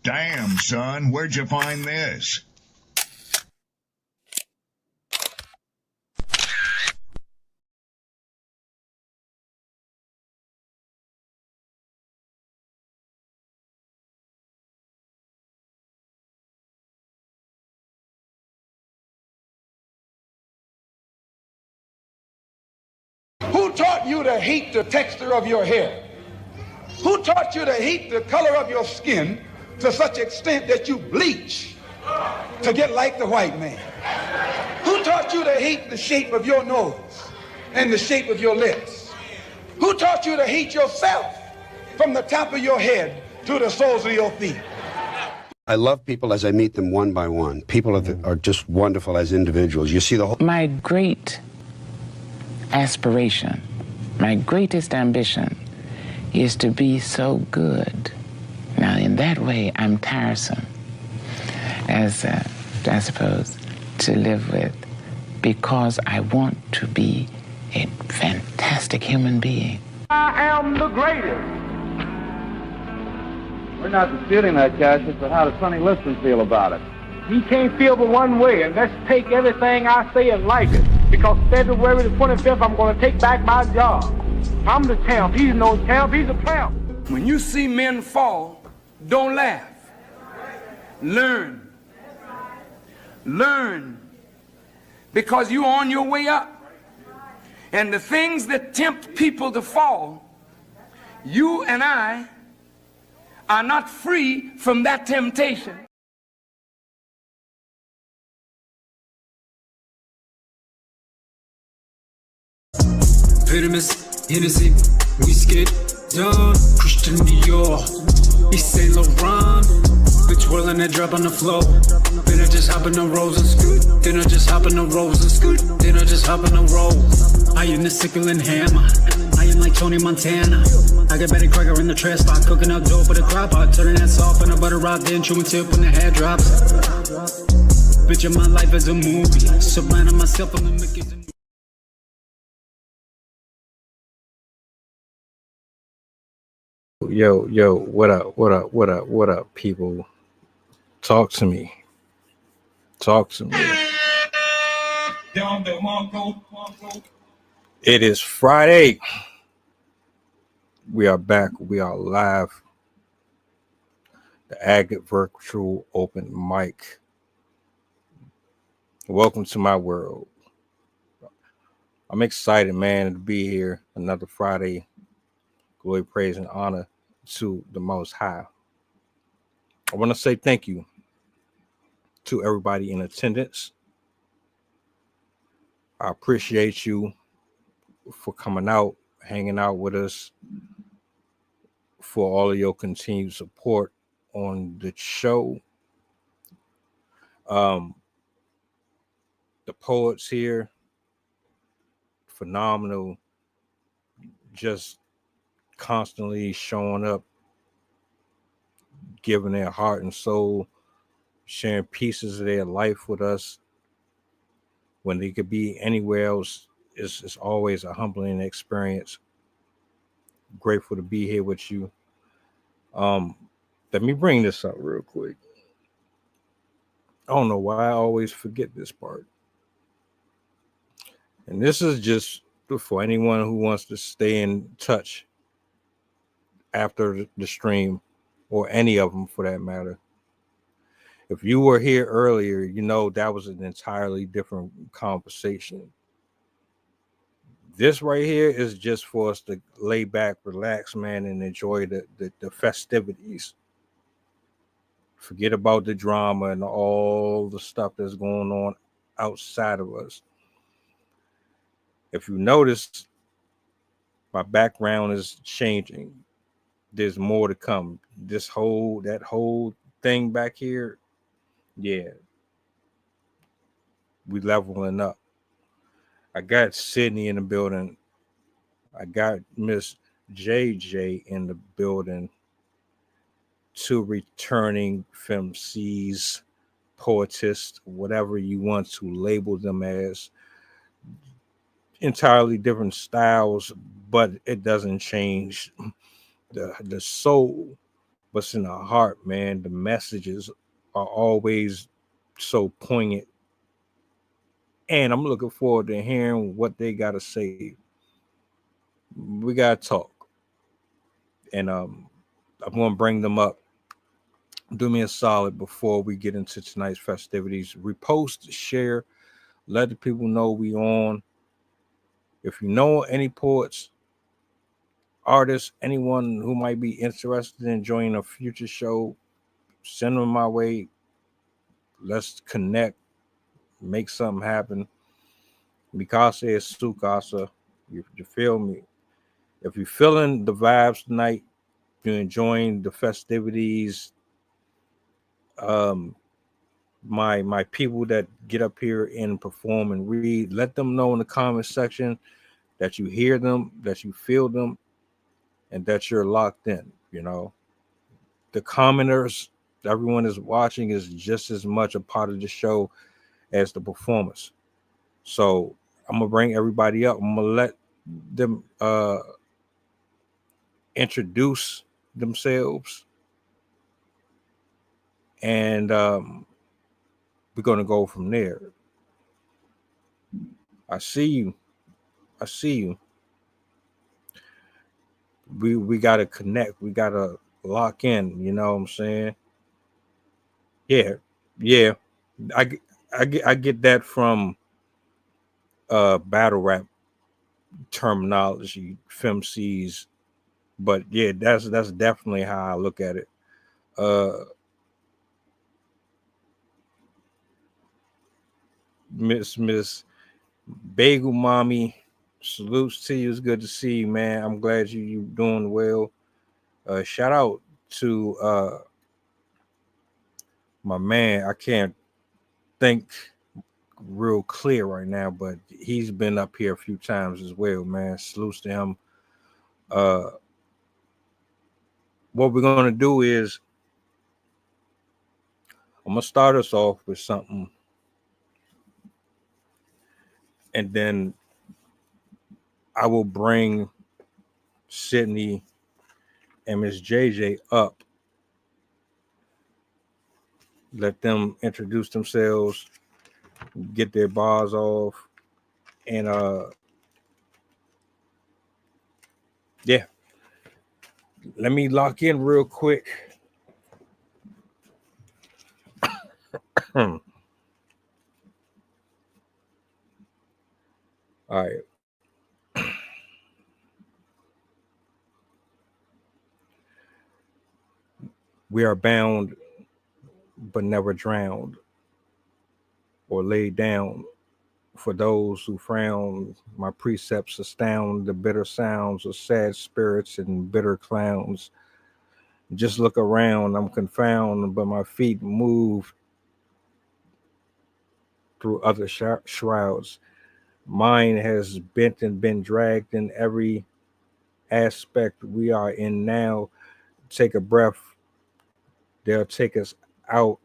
Damn, son, where'd you find this? Who taught you to hate the texture of your hair? Who taught you to hate the color of your skin to such extent that you bleach to get like the white man? Who taught you to hate the shape of your nose and the shape of your lips? Who taught you to hate yourself from the top of your head to the soles of your feet? I love people as I meet them one by one. People are just wonderful as individuals. You see the whole... My great aspiration, my greatest ambition is to be so good. Now, in that way, I'm tiresome, as I suppose, to live with, because I want to be a fantastic human being. I am the greatest. We're not disputing that, Cassius, but how does Sonny Liston feel about it? He can't feel but one way, and let's take everything I say and like it. Because February the 25th, I'm going to take back my job. I'm the champ. He's no champ. He's a tramp. When you see men fall, don't laugh. Learn. Learn. Because you're on your way up. And the things that tempt people to fall, you and I are not free from that temptation. Pyramus, Hennessy, whiskey, John, Christian Dior, East Saint Laurent, bitch whirling that drop on the floor. Then I just hop in the rolls and scoot. Then I just hop in the rolls and scoot. Then I just hop in the rolls. I am the sickle and hammer. I am like Tony Montana. I got Betty Crocker in the trash spot, cooking up dope with a crock pot, turning that soft in a butter rock, then chewing tip when the hair drops. Bitch, my life is a movie. Surrounding myself on the Mickey's. Yo, what up, people? Talk to me. It is Friday. We are back. We are live. The Agate Virtual Open Mic. Welcome to my world. I'm excited, man, to be here. Another Friday. Glory, praise, and honor to the Most High. I want to say thank you to everybody in attendance. I appreciate you for coming out, hanging out with us, for all of your continued support on the show. The poets here, phenomenal, just constantly showing up, giving their heart and soul, sharing pieces of their life with us when they could be anywhere else. It's always a humbling experience. Grateful to be here with you. Let me bring this up real quick. I don't know why I always forget this part. And this is just for anyone who wants to stay in touch after the stream, or any of them for that matter. If you were here earlier, you know that was an entirely different conversation. This right here is just for us to lay back, relax, man, and enjoy the festivities. Forget about the drama and all the stuff that's going on outside of us. If you notice, my background is changing. There's more to come. That whole thing back here, yeah, we leveling up. I got Sydney in the building. I got Miss JJ in the building. 2 returning femcees, poetists, whatever you want to label them as. Entirely different styles, but it doesn't change the soul what's in our heart, man. The messages are always so poignant. And I'm looking forward to hearing what they got to say. We got to talk. And I'm going to bring them up. Do me a solid before we get into tonight's festivities. Repost, share, let the people know we on. If you know any poets, artists, anyone who might be interested in joining a future show, send them my way. Let's connect, make something happen. Mikasa is Sukasa. You feel me? If you're feeling the vibes tonight, you're enjoying the festivities. My people that get up here and perform and read, let them know in the comment section that you hear them, that you feel them, and that you're locked in. You know, the commenters, everyone is watching, is just as much a part of the show as the performers. So I'm gonna bring everybody up. I'm gonna let them introduce themselves, and we're gonna go from there. I see you. I see you. We gotta connect. We gotta lock in. You know what I'm saying? Yeah. I get that from battle rap terminology, femcs, but yeah, that's definitely how I look at it. Miss Bagel Mommy, salutes to you. It's good to see you, man. I'm glad you doing well. Shout out to my man. I can't think real clear right now, but he's been up here a few times as well, man. Salutes to him. What we're gonna do is I'm gonna start us off with something, and then I will bring Sydney and Miss JJ up. Let them introduce themselves, get their bars off, and yeah. Let me lock in real quick. All right. We are bound but never drowned or laid down. For those who frown, my precepts astound the bitter sounds of sad spirits and bitter clowns. Just look around, I'm confounded, but my feet move through other shrouds. Mine has bent and been dragged in every aspect we are in now. Take a breath, they'll take us out.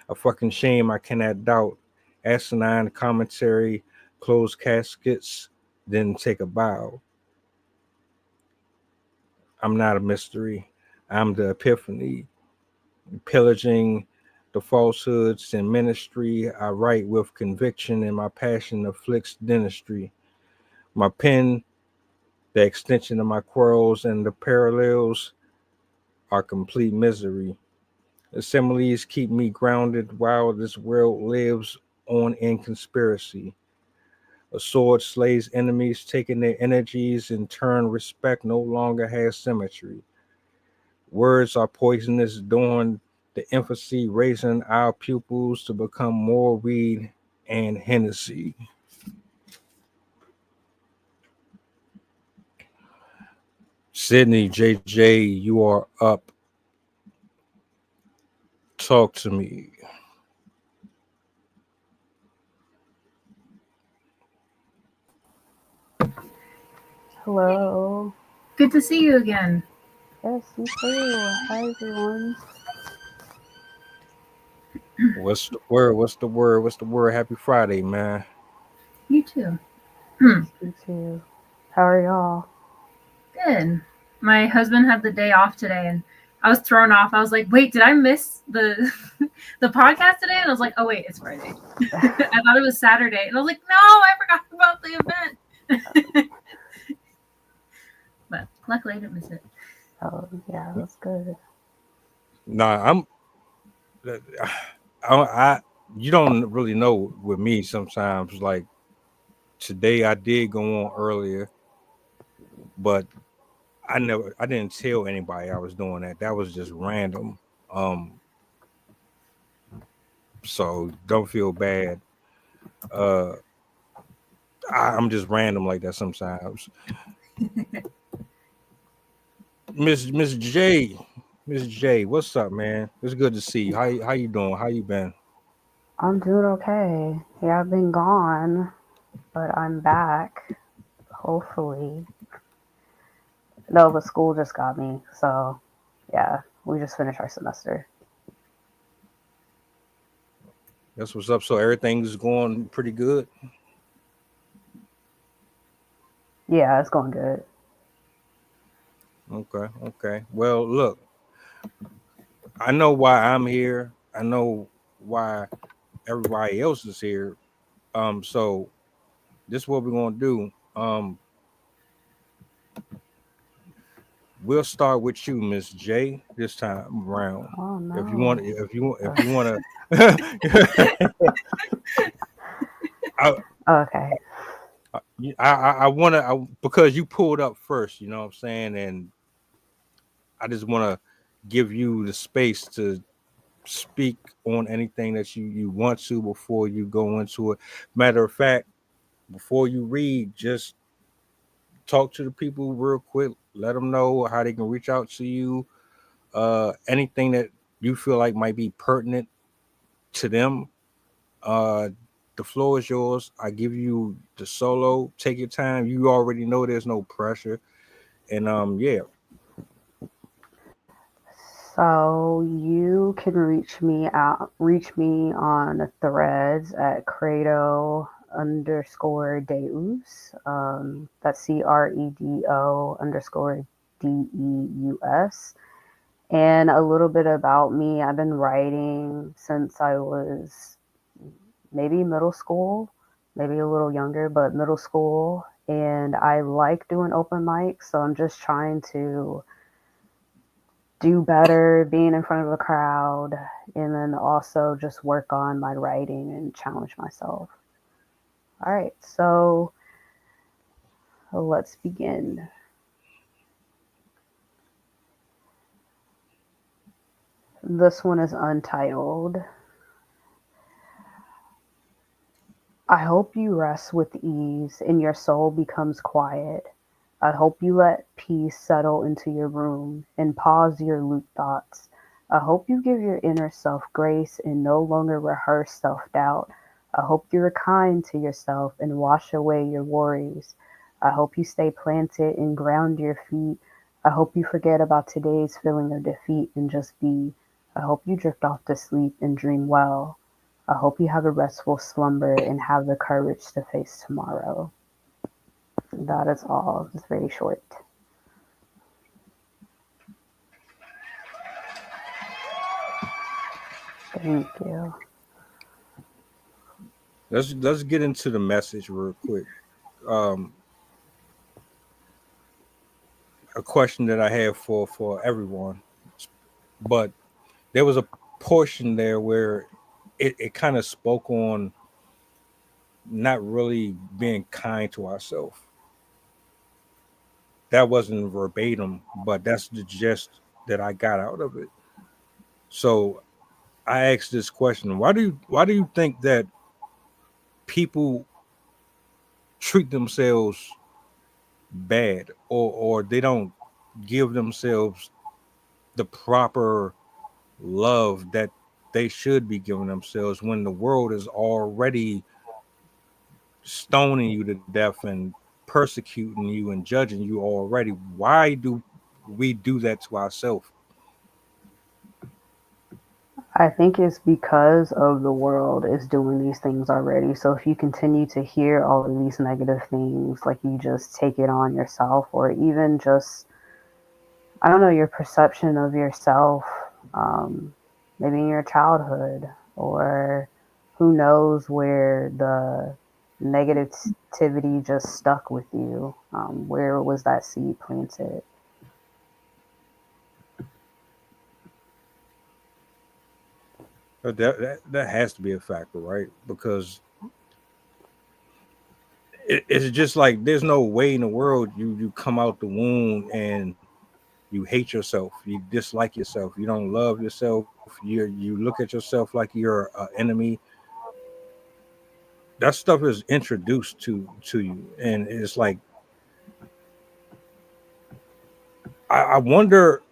A fucking shame I cannot doubt. Asinine commentary, close caskets, then take a bow. I'm not a mystery. I'm the epiphany. Pillaging the falsehoods in ministry, I write with conviction, and my passion afflicts dentistry. My pen, the extension of my quarrels, and the parallels are complete misery. Assemblies keep me grounded while this world lives on in conspiracy. A sword slays enemies, taking their energies. In turn, respect no longer has symmetry. Words are poisonous during the infancy, raising our pupils to become more weed and Hennessy. Sydney, JJ, you are up. Talk to me. Hello. Good to see you again. Yes, you too. Hi, everyone. What's the word? What's the word? What's the word? Happy Friday, man. You too. You too. How are y'all? Good. My husband had the day off today, and I was thrown off. I was like, wait, did I miss the the podcast today? And I was like, oh wait, it's Friday. I thought it was Saturday, and I was like, no, I forgot about the event. But luckily I didn't miss it. Oh, yeah, that's good. Nah, I you don't really know with me sometimes. Like today, I did go on earlier, but I didn't tell anybody I was doing that. That was just random. So don't feel bad. I'm just random like that sometimes. Miss J, Miss J, what's up, man? It's good to see you. How you doing? How you been? I'm doing okay. Yeah, I've been gone, but I'm back. Hopefully. No, but school just got me. So, yeah, we just finished our semester. That's what's up. So everything's going pretty good. Yeah, it's going good. Okay. Well, look, I know why I'm here. I know why everybody else is here. So this is what we're gonna do. We'll start with you, Miss J, this time around. Oh no. If you want to. Okay. I want to because you pulled up first. You know what I'm saying, and I just want to give you the space to speak on anything that you want to before you go into it. Matter of fact, before you read, just talk to the people real quick. Let them know how they can reach out to you. Anything that you feel like might be pertinent to them. The floor is yours. I give you the solo. Take your time. You already know there's no pressure. And yeah. So you can reach me on threads at credo_deus. That's CREDO_DEUS. And a little bit about me. I've been writing since I was maybe middle school, maybe a little younger, but middle school. And I like doing open mics, so I'm just trying to do better being in front of a crowd, and then also just work on my writing and challenge myself. All right, so let's begin. This one is untitled. I hope you rest with ease and your soul becomes quiet. I hope you let peace settle into your room and pause your loop thoughts. I hope you give your inner self grace and no longer rehearse self-doubt. I hope you're kind to yourself and wash away your worries. I hope you stay planted and ground your feet. I hope you forget about today's feeling of defeat and just be. I hope you drift off to sleep and dream well. I hope you have a restful slumber and have the courage to face tomorrow. That is all. It's very short. Thank you. Let's get into the message real quick. A question that I have for everyone, but there was a portion there where it kind of spoke on not really being kind to ourselves. That wasn't verbatim, but that's the gist that I got out of it. So I asked this question: Why do you think that people treat themselves bad, or they don't give themselves the proper love that they should be giving themselves when the world is already stoning you to death and persecuting you and judging you already? Why do we do that to ourselves? I think it's because of the world is doing these things already. So if you continue to hear all of these negative things, like you just take it on yourself, or even just I don't know, your perception of yourself, maybe in your childhood, or who knows where the negativity just stuck with you. Where was that seed planted? But that has to be a factor, right? Because it's just like there's no way in the world you come out the womb and you hate yourself, you dislike yourself, you don't love yourself, you look at yourself like you're an enemy. That stuff is introduced to you, and it's like I wonder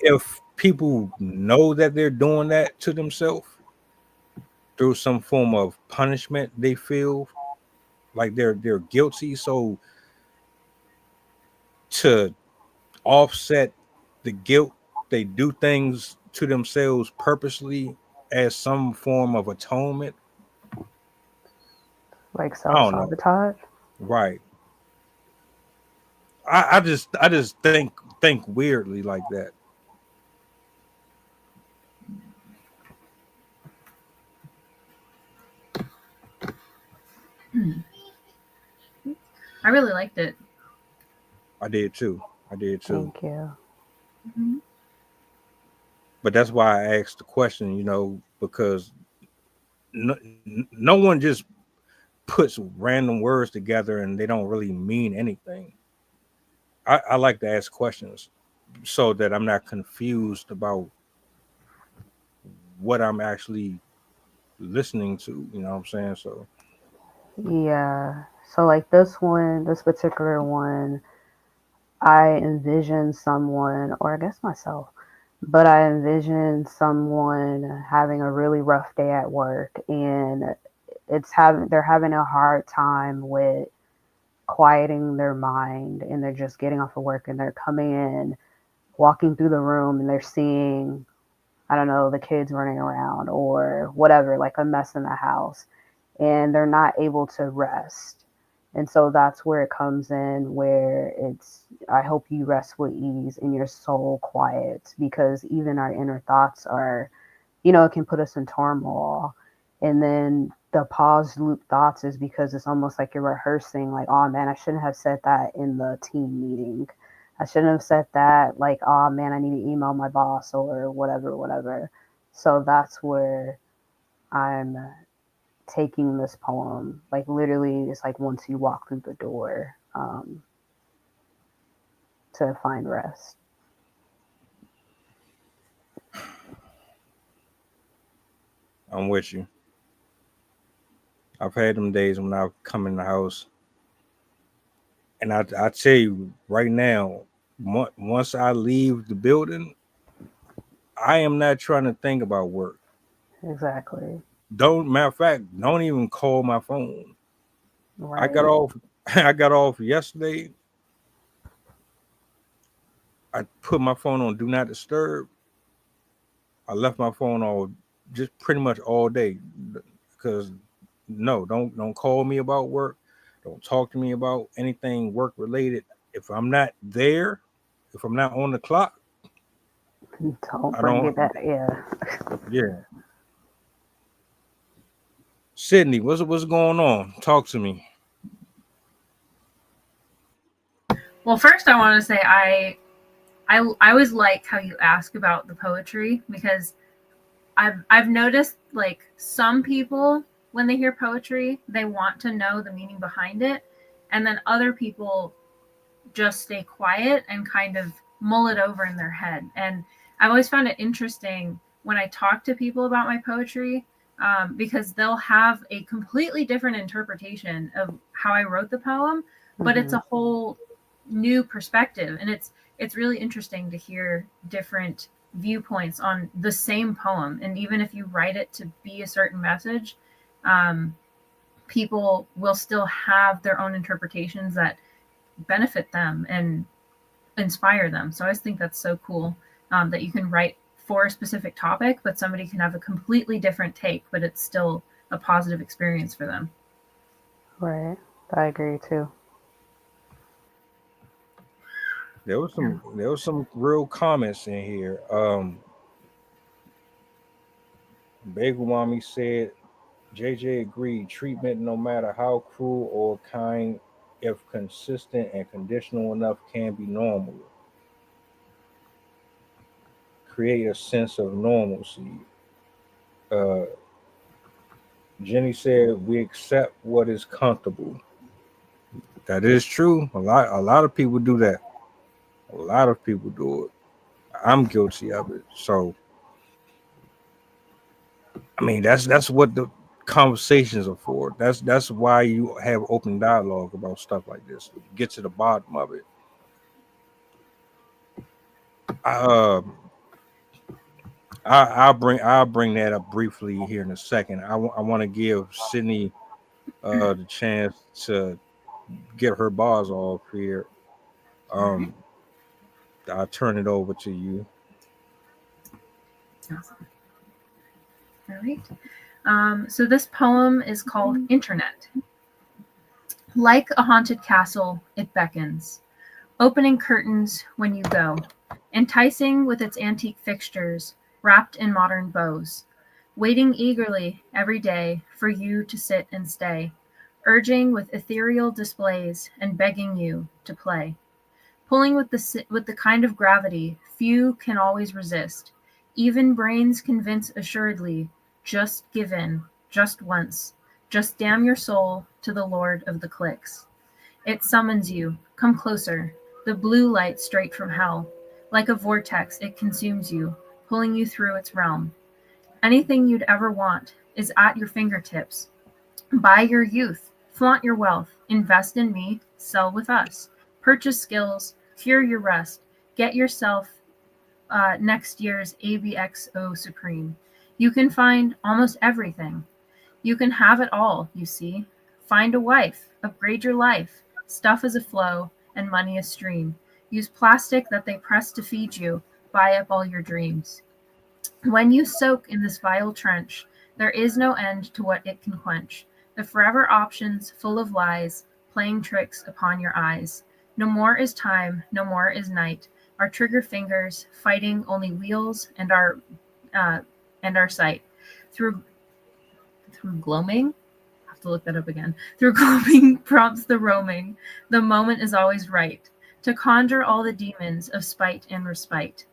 if people know that they're doing that to themselves through some form of punishment. They feel like they're guilty, so to offset the guilt, they do things to themselves purposely as some form of atonement. Like I don't know. self-sabotage? Right. I just think weirdly like that. I really liked it. I did too. Thank you. Mm-hmm. But that's why I asked the question, because no one just puts random words together and they don't really mean anything. I like to ask questions so that I'm not confused about what I'm actually listening to. You know what I'm saying? So Yeah. So like this particular one, I envision someone, or I guess myself, but I envision someone having a really rough day at work, and they're having a hard time with quieting their mind, and they're just getting off of work and they're coming in, walking through the room, and they're seeing, I don't know, the kids running around or whatever, like a mess in the house, and they're not able to rest. And so that's where it comes in, where I hope you rest with ease and your soul quiet, because even our inner thoughts are, it can put us in turmoil. And then the pause loop thoughts is because it's almost like you're rehearsing, like, oh man, I shouldn't have said that in the team meeting. I shouldn't have said that, like, oh man, I need to email my boss or whatever. So that's where I'm taking this poem. Like, literally, it's like once you walk through the door, to find rest. I'm with you. I've had them days when I come in the house, and I tell you right now, once I leave the building, I am not trying to think about work. Exactly. Matter of fact, don't even call my phone. Right. I got off yesterday. I put my phone on do not disturb. I left my phone on just pretty much all day, because no, don't call me about work. Don't talk to me about anything work related. If I'm not there, if I'm not on the clock, don't forget that. Yeah. Sydney, what's going on? Talk to me. Well, first I want to say I always like how you ask about the poetry, because I've noticed, like, some people, when they hear poetry, they want to know the meaning behind it, and then other people just stay quiet and kind of mull it over in their head. And I've always found it interesting when I talk to people about my poetry, because they'll have a completely different interpretation of how I wrote the poem, but it's a whole new perspective, and it's really interesting to hear different viewpoints on the same poem. And even if you write it to be a certain message, people will still have their own interpretations that benefit them and inspire them. So I just think that's so cool, that you can write for a specific topic, but somebody can have a completely different take, but it's still a positive experience for them. Right. I agree too. There was some real comments in here. Bagel Mommy said JJ agreed. Treatment, no matter how cruel or kind, if consistent and conditional enough, can be normal. Create a sense of normalcy. Uh, Jenny said we accept what is comfortable. That is true. A lot of people do that. A lot of people do it. I'm guilty of it. So I mean that's what the conversations are for. That's why you have open dialogue about stuff like this. Get to the bottom of it. I'll bring that up briefly here in a second. I want to give Sydney the chance to get her bars off here. I'll turn it over to you. Awesome. All right. So this poem is called Internet. Like a haunted castle, it beckons, opening curtains when you go, enticing with its antique fixtures, wrapped in modern bows, waiting eagerly every day for you to sit and stay, urging with ethereal displays and begging you to play, pulling with the kind of gravity few can always resist. Even brains convince assuredly, just give in, just once, just damn your soul to the Lord of the Clicks. It summons you, come closer, the blue light straight from hell. Like a vortex, it consumes you, pulling you through its realm. Anything you'd ever want is at your fingertips. Buy your youth, flaunt your wealth, invest in me, sell with us. Purchase skills, cure your rest, get yourself next year's ABXO Supreme. You can find almost everything. You can have it all, you see. Find a wife, upgrade your life. Stuff is a flow and money a stream. Use plastic that they press to feed you. Buy up all your dreams. When you soak in this vile trench, there is no end to what it can quench. The forever options full of lies, playing tricks upon your eyes. No more is time, no more is night. Our trigger fingers fighting only wheels and our sight. Through gloaming, I have to look that up again. Through gloaming prompts the roaming. The moment is always right to conjure all the demons of spite and respite.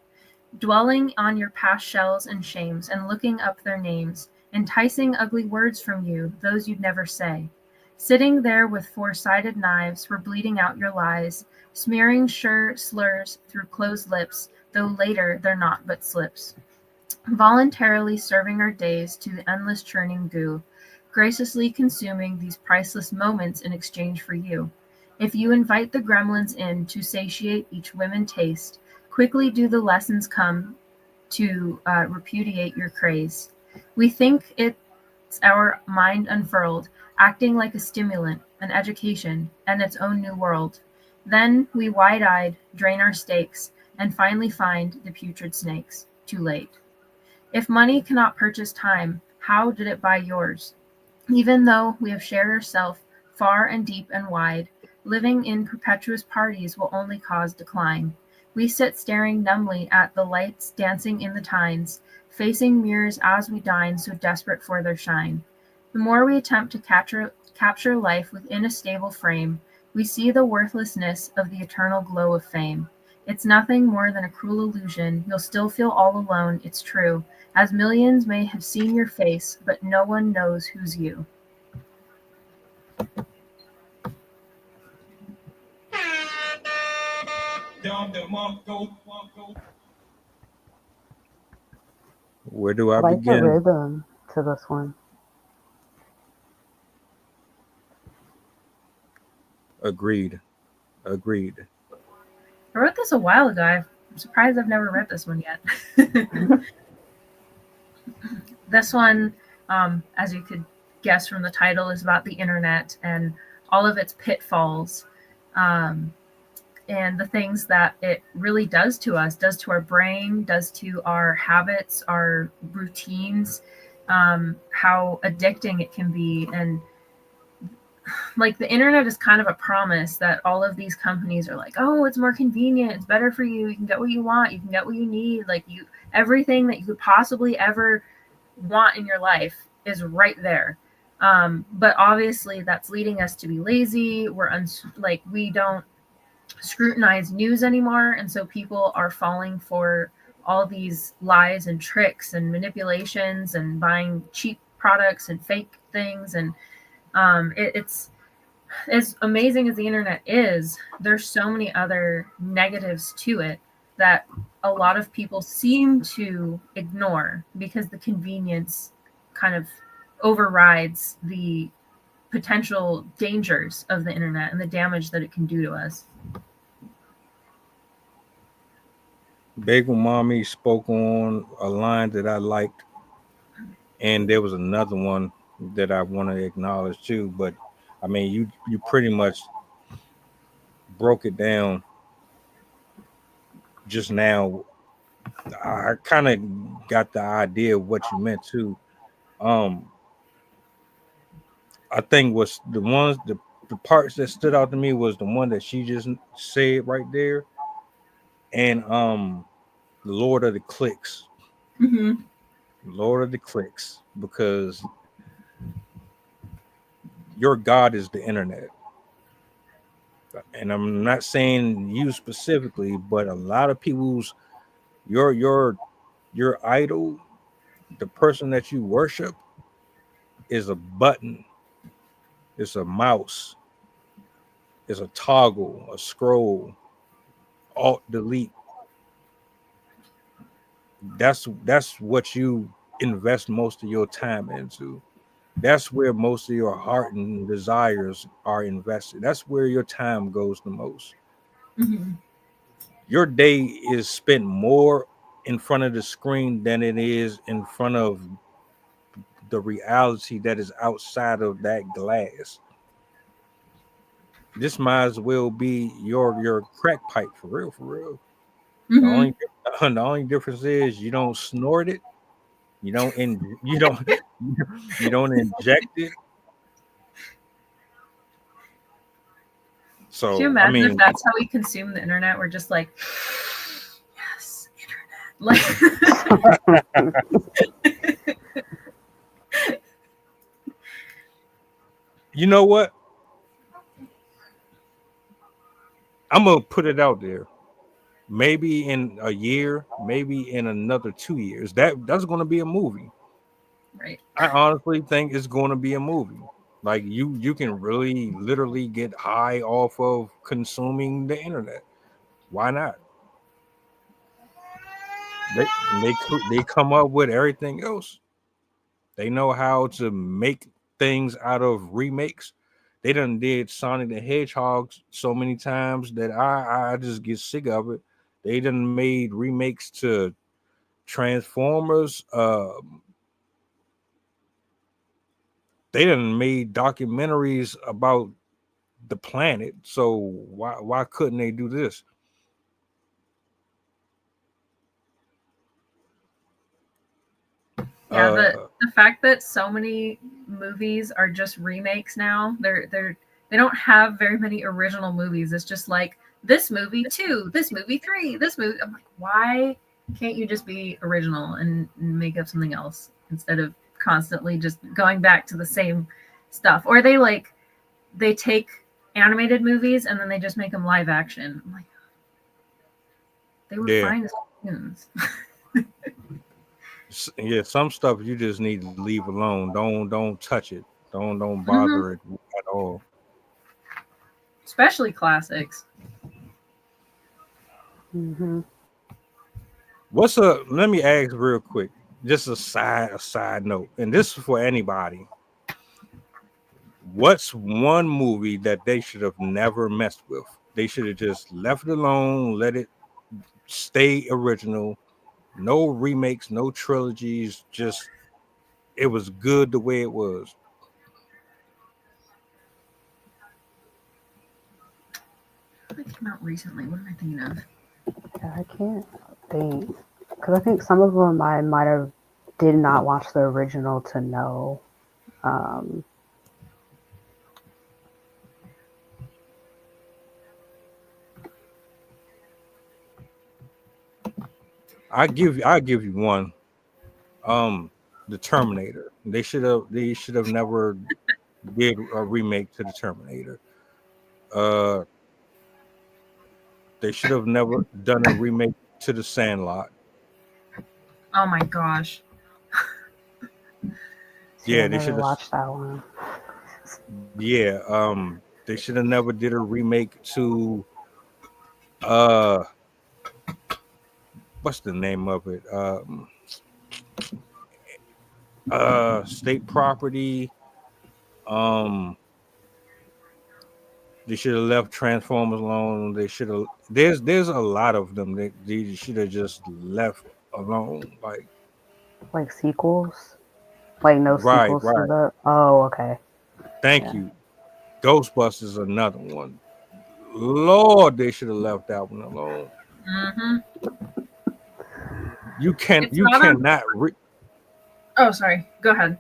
Dwelling on your past shells and shames and looking up their names, enticing ugly words from you, those you'd never say. Sitting there with four-sided knives for bleeding out your lies, smearing sure slurs through closed lips, though later they're not but slips. Voluntarily serving our days to the endless churning goo, graciously consuming these priceless moments in exchange for you. If you invite the gremlins in to satiate each woman taste, quickly do the lessons come to repudiate your craze. We think it's our mind unfurled, acting like a stimulant, an education, and its own new world. Then we wide-eyed drain our stakes and finally find the putrid snakes. Too late. If money cannot purchase time, how did it buy yours? Even though we have shared ourselves far and deep and wide, living in perpetuous parties will only cause decline. We sit staring numbly at the lights dancing in the tines, facing mirrors as we dine, so desperate for their shine. The more we attempt to capture life within a stable frame, we see the worthlessness of the eternal glow of fame. It's nothing more than a cruel illusion. You'll still feel all alone, it's true, as millions may have seen your face, but no one knows who's you. Where do I like begin? the rhythm to this one. Agreed. I wrote this a while ago. I'm surprised I've never read this one yet. This one, as you could guess from the title, is about the internet and all of its pitfalls, and the things that it really does to us, does to our brain, does to our habits, our routines, how addicting it can be. And like the internet is kind of a promise that all of these companies are like, oh, it's more convenient, it's better for you, you can get what you want, you can get what you need, like you, everything that you could possibly ever want in your life is right there. But obviously that's leading us to be lazy. Like we don't scrutinize news anymore, and so people are falling for all these lies and tricks and manipulations and buying cheap products and fake things. And it's as amazing as the internet is, there's so many other negatives to it that a lot of people seem to ignore because the convenience kind of overrides the potential dangers of the internet and the damage that it can do to us. Bagel Mommy spoke on a line that I liked, and there was another one that I want to acknowledge too. But I mean, you pretty much broke it down just now. I kind of got the idea of what you meant too. I think was the parts that stood out to me was the one that she just said right there, and the Lord of the Clicks. Mm-hmm. Lord of the Clicks, because your God is the internet. And I'm not saying you specifically, but a lot of people's your idol, the person that you worship, is a button, it's a mouse, it's a toggle, a scroll, alt delete. That's what you invest most of your time into. That's where most of your heart and desires are invested. That's where your time goes the most. Mm-hmm. Your day is spent more in front of the screen than it is in front of the reality that is outside of that glass. This might as well be your crack pipe for real, for real. Mm-hmm. The only difference is you don't snort it, you don't you don't inject it. So Can you imagine I mean, if that's how we consume the internet? We're just like, yes, internet. Like, you know what? I'm gonna put it out there. Maybe in a year, maybe in another 2 years, that's gonna be a movie. right. I honestly think it's gonna be a movie. Like you can really literally get high off of consuming the internet. Why not? They come up with everything else. They know how to make things out of remakes. They done did Sonic the Hedgehog so many times that I just get sick of it. They done made remakes to Transformers. They done made documentaries about the planet. So why couldn't they do this? Yeah, the fact that so many movies are just remakes now, they don't have very many original movies. It's just like this movie 2, this movie 3, this movie. I'm like, why can't you just be original and make up something else instead of constantly just going back to the same stuff? Or they take animated movies and then they just make them live action. I'm like, they were fine as cartoons. Yeah, some stuff you just need to leave alone. Don't touch it. Don't bother it at all. Especially classics. Mm-hmm. Let me ask real quick, just a side note, and this is for anybody. What's one movie that they should have never messed with? They should have just left it alone, let it stay original. No remakes, no trilogies, just it was good the way it was. What came out recently? What am I thinking of? Yeah, I can't think. Because I think some of them I might have did not watch the original to know. I give you one. The Terminator. They should have never did a remake to the Terminator. They should have never done a remake to the Sandlot. Oh my gosh. See, Yeah, I they never should have. watched that one. Yeah, they should have never did a remake to what's the name of it? State Property. They should have left Transformers alone. They should have. There's a lot of them that they should have just left alone. Like sequels? Like no Right. sequels to the. Oh, okay. Thank Yeah. you. Ghostbusters, another one. Lord, they should have left that one alone. Mm-hmm. You cannot. Oh, sorry. Go ahead.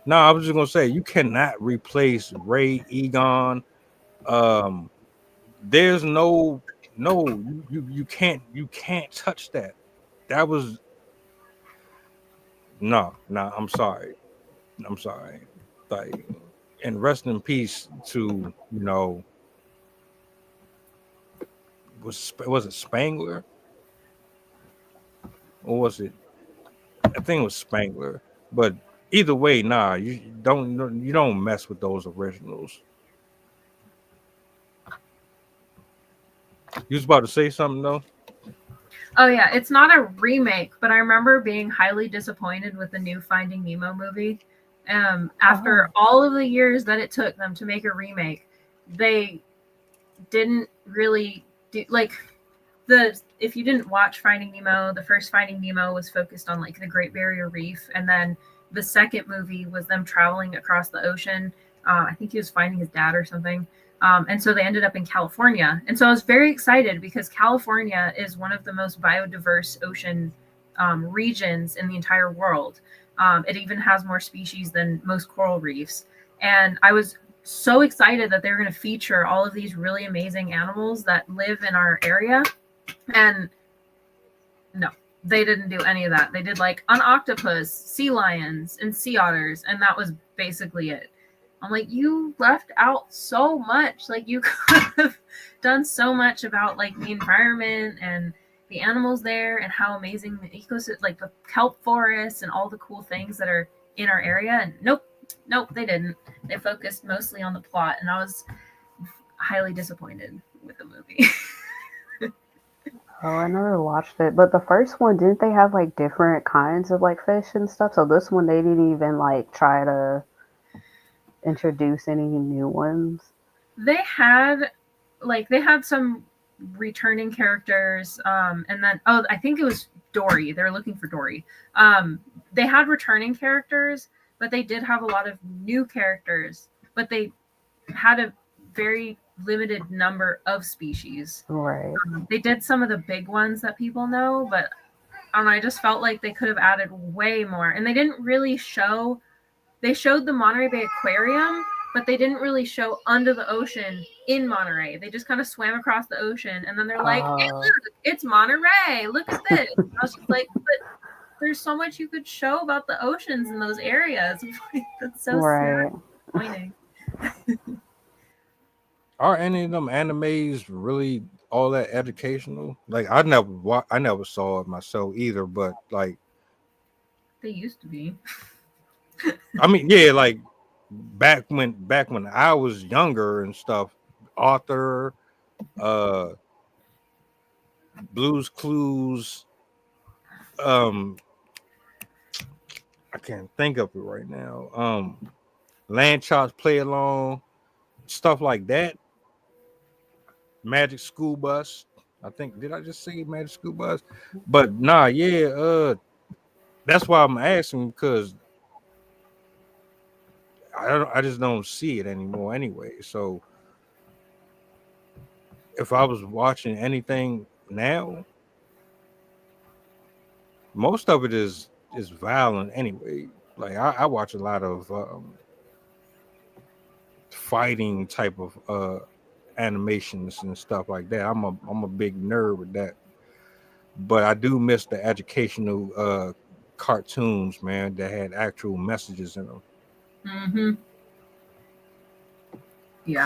No, I was just gonna say you cannot replace Ray Egon. There's no you can't touch that. That was no. I'm sorry. Like, and rest in peace to was it Spangler or was it? I think it was Spangler. But either way, you don't mess with those originals. You was about to say something though? Oh yeah, it's not a remake, but I remember being highly disappointed with the new Finding Nemo movie. After all of the years that it took them to make a remake, they didn't really do if you didn't watch Finding Nemo, the first Finding Nemo was focused on like the Great Barrier Reef, and then the second movie was them traveling across the ocean. I think he was finding his dad or something. And so they ended up in California. And so I was very excited because California is one of the most biodiverse ocean regions in the entire world. It even has more species than most coral reefs. And I was so excited that they were going to feature all of these really amazing animals that live in our area. And no, they didn't do any of that. They did like an octopus, sea lions, and sea otters. And that was basically it. I'm like, you left out so much. Like, you could have done so much about like the environment and the animals there and how amazing the ecosystem, like the kelp forests and all the cool things that are in our area. And nope, they didn't. They focused mostly on the plot, and I was highly disappointed with the movie. Oh, I never watched it. But the first one, didn't they have like different kinds of like fish and stuff? So this one, they didn't even like try to introduce any new ones. They had some returning characters, and then I think it was Dory. They were looking for Dory. They had returning characters, but they did have a lot of new characters, but they had a very limited number of species. Right. They did some of the big ones that people know, but I just felt like they could have added way more. And they didn't really show. They showed the Monterey Bay Aquarium, but they didn't really show under the ocean in Monterey. They just kind of swam across the ocean, and then they're like, "Hey, look, it's Monterey. Look at this." I was just like, "But there's so much you could show about the oceans in those areas." That's so right. Disappointing. Are any of them animes really all that educational? Like, I never saw it myself either, but like they used to be. I mean, yeah, like back when I was younger and stuff, Arthur, Blue's Clues, I can't think of it right now. Landshark's Play Along, stuff like that. Magic School Bus. I think, did I just say Magic School Bus? But nah, yeah, that's why I'm asking, because I just don't see it anymore anyway. So if I was watching anything now, most of it is violent anyway. Like I watch a lot of fighting type of animations and stuff like that. I'm a big nerd with that. but I do miss the educational cartoons, man, that had actual messages in them. Mm-hmm. Yeah.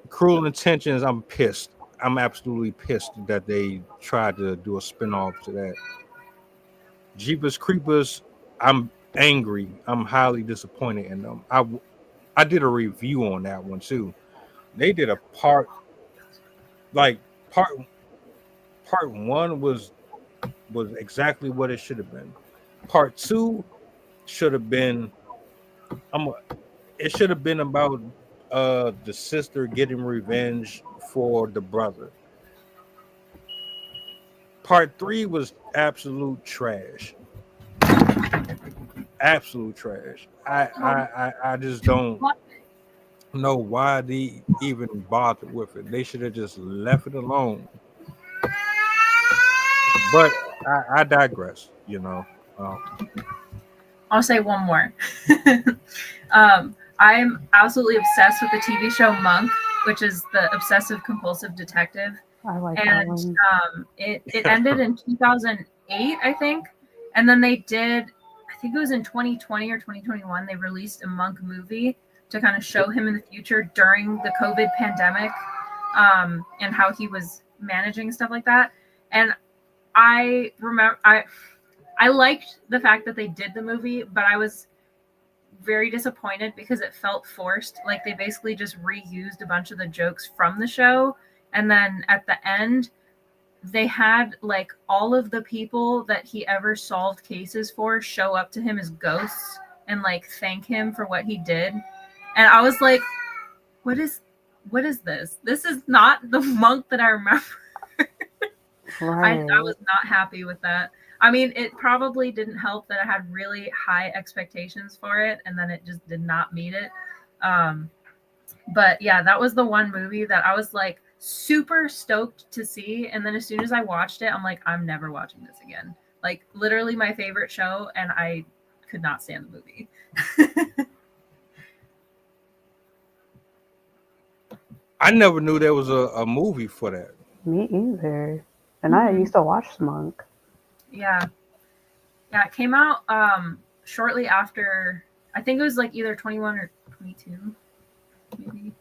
Cruel Intentions. I'm pissed. I'm absolutely pissed that they tried to do a spinoff to that. Jeepers Creepers. I'm angry. I'm highly disappointed in them. I did a review on that one too. They did a part part one was exactly what it should have been. Part two should have been it should have been about the sister getting revenge for the brother. Part three was absolute trash. Absolute trash. I just don't know why they even bothered with it. They should have just left it alone. But I digress, you know. I'll say one more. I'm absolutely obsessed with the TV show Monk, which is the obsessive compulsive detective. I like And that one. it ended in 2008, I think. And then they did, I think it was in 2020 or 2021, they released a Monk movie to kind of show him in the future during the COVID pandemic, and how he was managing stuff like that. And I remember I liked the fact that they did the movie, but I was very disappointed because it felt forced. Like they basically just reused a bunch of the jokes from the show, and then at the end they had like all of the people that he ever solved cases for show up to him as ghosts and like thank him for what he did. And I was like, what is this? This is not the Monk that I remember. Right. I was not happy with that. I mean, it probably didn't help that I had really high expectations for it, and then it just did not meet it. But yeah, that was the one movie that I was like super stoked to see, and then as soon as I watched it, I'm like, I'm never watching this again. Like literally my favorite show, and I could not stand the movie. I never knew there was a movie for that. Me either. And I used to watch Monk. Yeah, it came out shortly after. I think it was like either 21 or 22, maybe.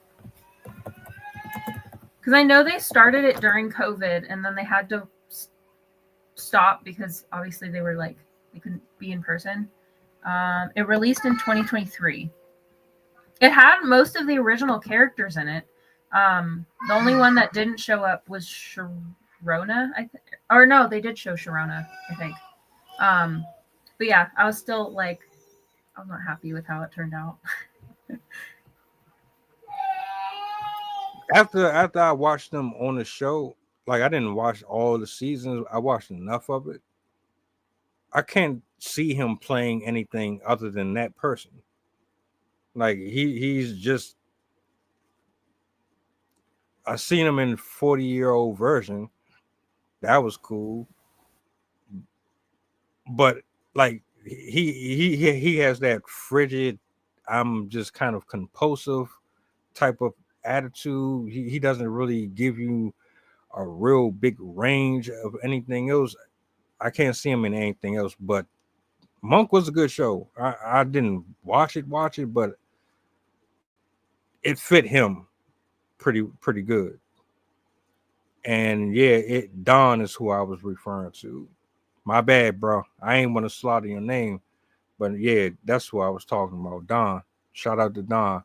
Because I know they started it during COVID, and then they had to stop because obviously they were like they couldn't be in person. It released in 2023. It had most of the original characters in it. The only one that didn't show up was Sharona, I think. Or no, they did show Sharona, I think. But yeah, I was still like, I was not happy with how it turned out. After I watched them on the show, like I didn't watch all the seasons. I watched enough of it. I can't see him playing anything other than that person. Like he's just. I seen him in 40-year-old version. That was cool. But like he has that frigid, I'm just kind of compulsive type of attitude. He doesn't really give you a real big range of anything else. I can't see him in anything else. But Monk was a good show. I didn't watch it, but it fit him pretty good. And yeah, Don is who I was referring to. My bad, bro. I ain't want to slaughter your name, but yeah, that's who I was talking about. Don. Shout out to Don.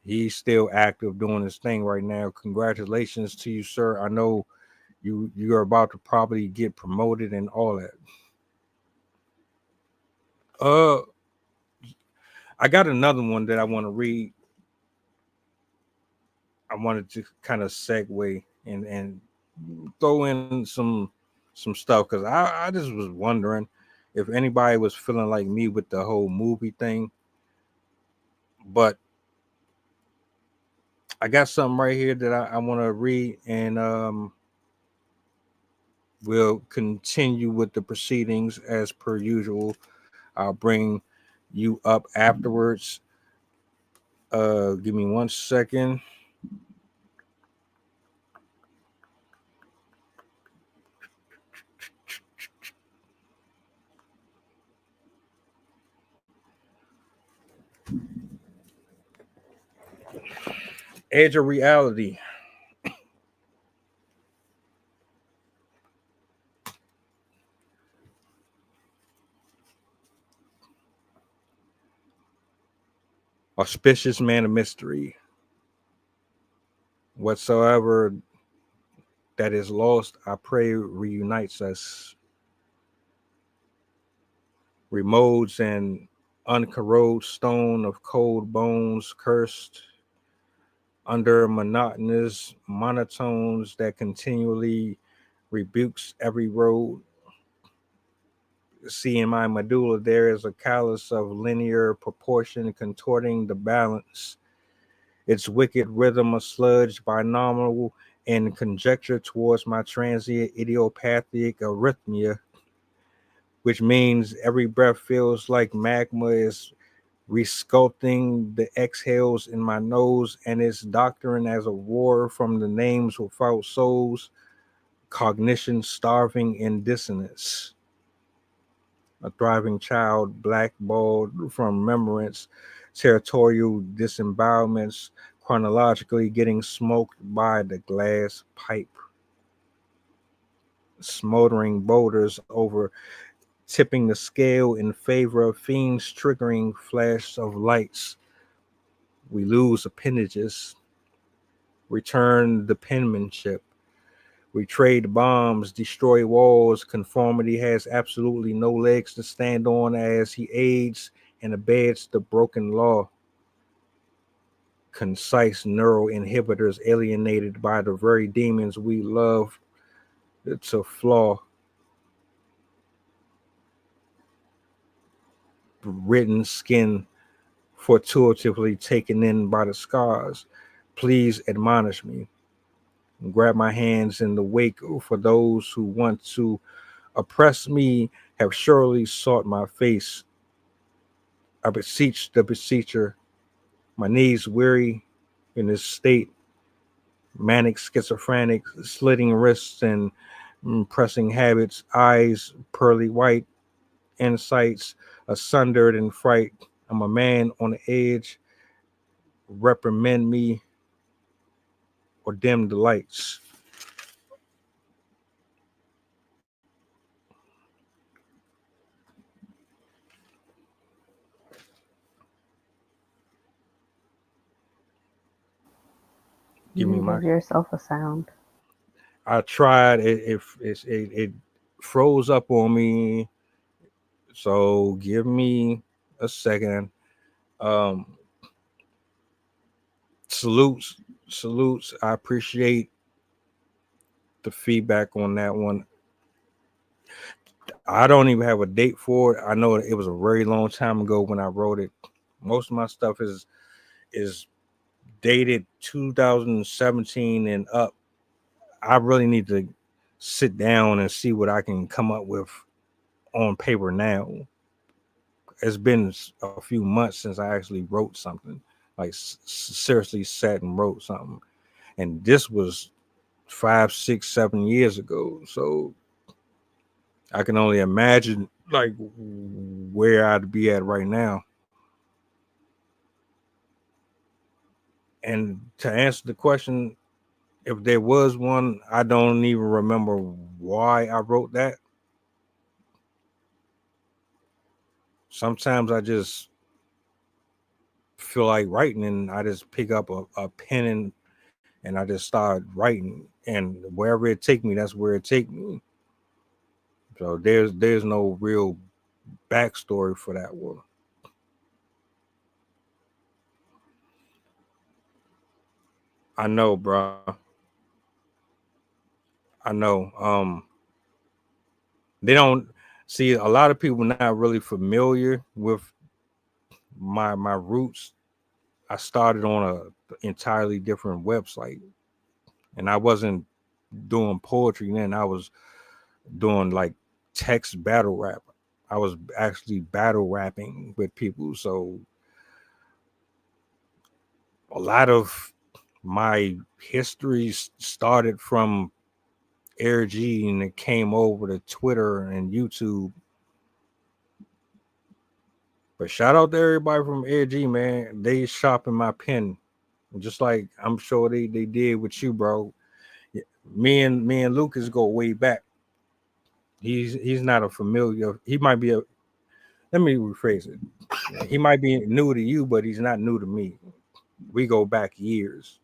He's still active doing his thing right now. Congratulations to you, sir. I know you're about to probably get promoted and all that. I got another one that I want to read. I wanted to kind of segue and throw in some stuff because I just was wondering if anybody was feeling like me with the whole movie thing. But I got something right here that I want to read, and we'll continue with the proceedings as per usual. I'll bring you up afterwards. Give me 1 second. Edge of reality. Auspicious man of mystery. Whatsoever that is lost, I pray reunites us. Remodes and uncorroded stone of cold bones, cursed under monotonous monotones that continually rebukes every road. See, in my medulla there is a callus of linear proportion contorting the balance, its wicked rhythm a sludge binomial in conjecture towards my transient idiopathic arrhythmia, which means every breath feels like magma is resculpting the exhales in my nose, and its doctrine as a roar from the names without souls, cognition starving in dissonance. A thriving child blackballed from remembrance, territorial disembowelments, chronologically getting smoked by the glass pipe. Smoldering boulders over tipping the scale in favor of fiends triggering flash of lights. We lose appendages, return the penmanship. We trade bombs, destroy walls. Conformity has absolutely no legs to stand on as he aids and abets the broken law. Concise neural inhibitors alienated by the very demons we love to flaw. Written skin fortuitously taken in by the scars. Please admonish me. Grab my hands in the wake, for those who want to oppress me have surely sought my face. I beseech the beseecher, my knees weary in this state, manic, schizophrenic, slitting wrists and pressing habits, eyes pearly white, insights asundered in fright. I'm a man on the edge. Reprimand me or dim the lights. You can give yourself a sound. I tried it. It froze up on me. So give me a second. Salutes. I appreciate the feedback on that one. I don't even have a date for it. I know it was a very long time ago when I wrote it. Most of my stuff is dated 2017 and up. I really need to sit down and see what I can come up with on paper now. It's been a few months since I actually wrote something, like seriously sat and wrote something. And this was 5, 6, 7 years ago. So I can only imagine like where I'd be at right now. And to answer the question, if there was one, I don't even remember why I wrote that. Sometimes I just feel like writing and I just pick up a pen and I just start writing, and wherever it take me, that's where it take me. So there's no real backstory for that one. I know, bro. I know. They don't see, a lot of people not really familiar with my roots. I started on a entirely different website, and I wasn't doing poetry then. I was doing like text battle rap. I was actually battle rapping with people. So a lot of my history started from Air G, and it came over to Twitter and YouTube. But shout out to everybody from AG, man. They sharpened my pen, just like I'm sure they did with you, bro. Me and Lucas go way back. He's not a familiar. He might be a. Let me rephrase it. He might be new to you, but he's not new to me. We go back years.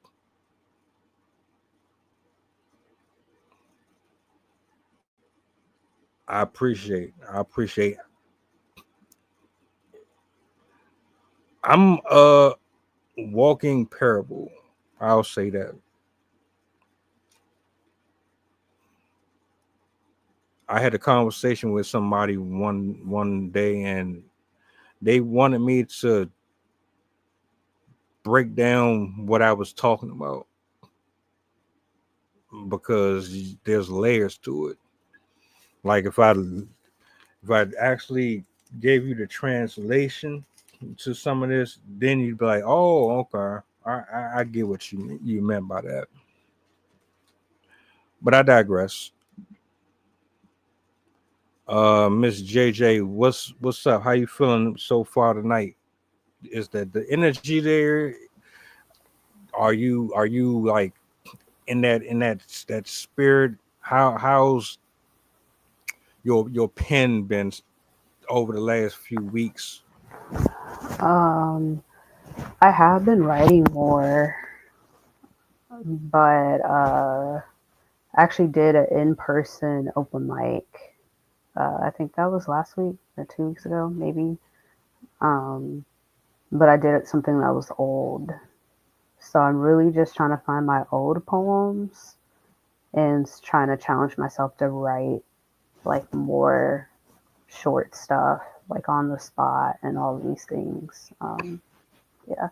I appreciate. I'm a walking parable. I'll say that. I had a conversation with somebody one day, and they wanted me to break down what I was talking about because there's layers to it. Like if I actually gave you the translation to some of this, then you'd be like, "Oh, okay, I get what you meant by that." But I digress. Miss JJ, what's up? How you feeling so far tonight? Is that the energy there? Are you like in that spirit? How's your pen been over the last few weeks? I have been writing more, but I actually did an in-person open mic. I think that was last week or 2 weeks ago, maybe. But I did something that was old. So I'm really just trying to find my old poems and trying to challenge myself to write like more short stuff, like on the spot and all of these things. Yeah.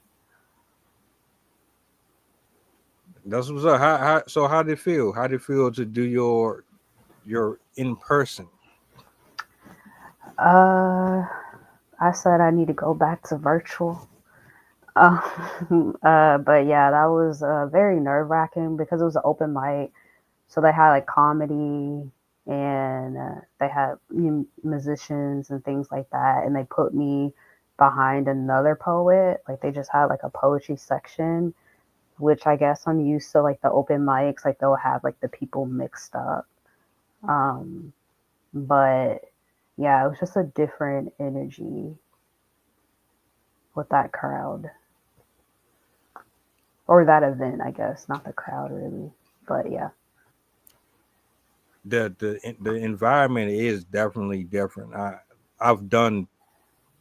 That's what's up. How did it feel? How did it feel to do your in person? I said I need to go back to virtual. But yeah, that was very nerve-wracking because it was an open mic. So they had like comedy and they had musicians and things like that. And they put me behind another poet. Like they just had like a poetry section, which I guess I'm used to like the open mics. Like they'll have like the people mixed up. But yeah, it was just a different energy with that crowd. Or that event, I guess, not the crowd really, but yeah. The environment is definitely different. I've done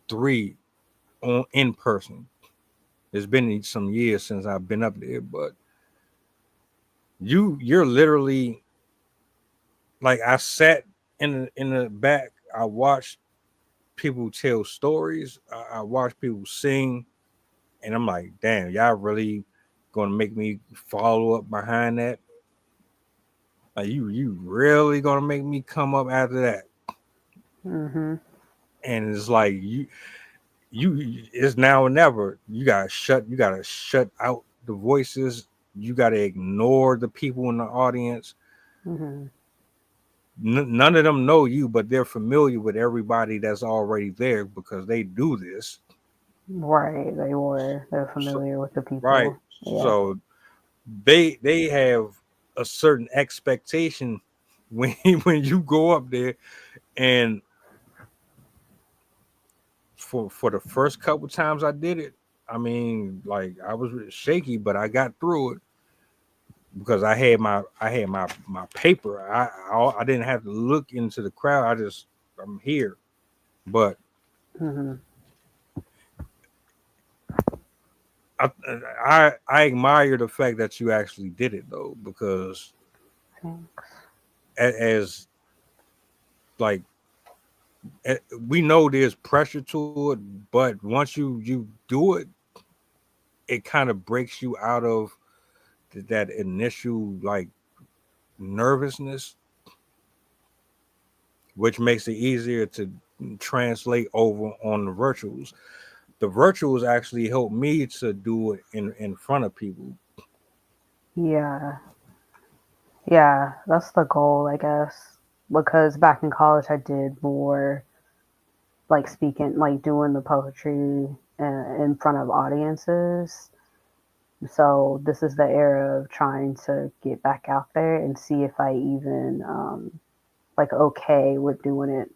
3 in person. It's been some years since I've been up there, but you're literally like I sat in the back. I watched people tell stories. I watched people sing, and I'm like, damn, y'all really gonna make me follow up behind that? Like you really gonna make me come up after that? Mm-hmm. And it's like you it's now or never. You gotta shut out the voices. You gotta ignore the people in the audience. Mm-hmm. None of them know you, but they're familiar with everybody that's already there because they do this. Right, they're familiar with the people. Right. Yeah. So they have a certain expectation when you go up there, and for the first couple times I did it, I mean, like I was shaky, but I got through it because I had my paper. I didn't have to look into the crowd. I'm here, but Mm-hmm. I admire the fact that you actually did it though, because Thanks. as like we know there's pressure to it, but once you do it, it kind of breaks you out of that initial like nervousness, which makes it easier to translate over on the virtuals. The virtuals actually helped me to do it in front of people. Yeah. Yeah, that's the goal, I guess. Because back in college I did more like speaking, like doing the poetry in front of audiences. So this is the era of trying to get back out there and see if I even like okay with doing it,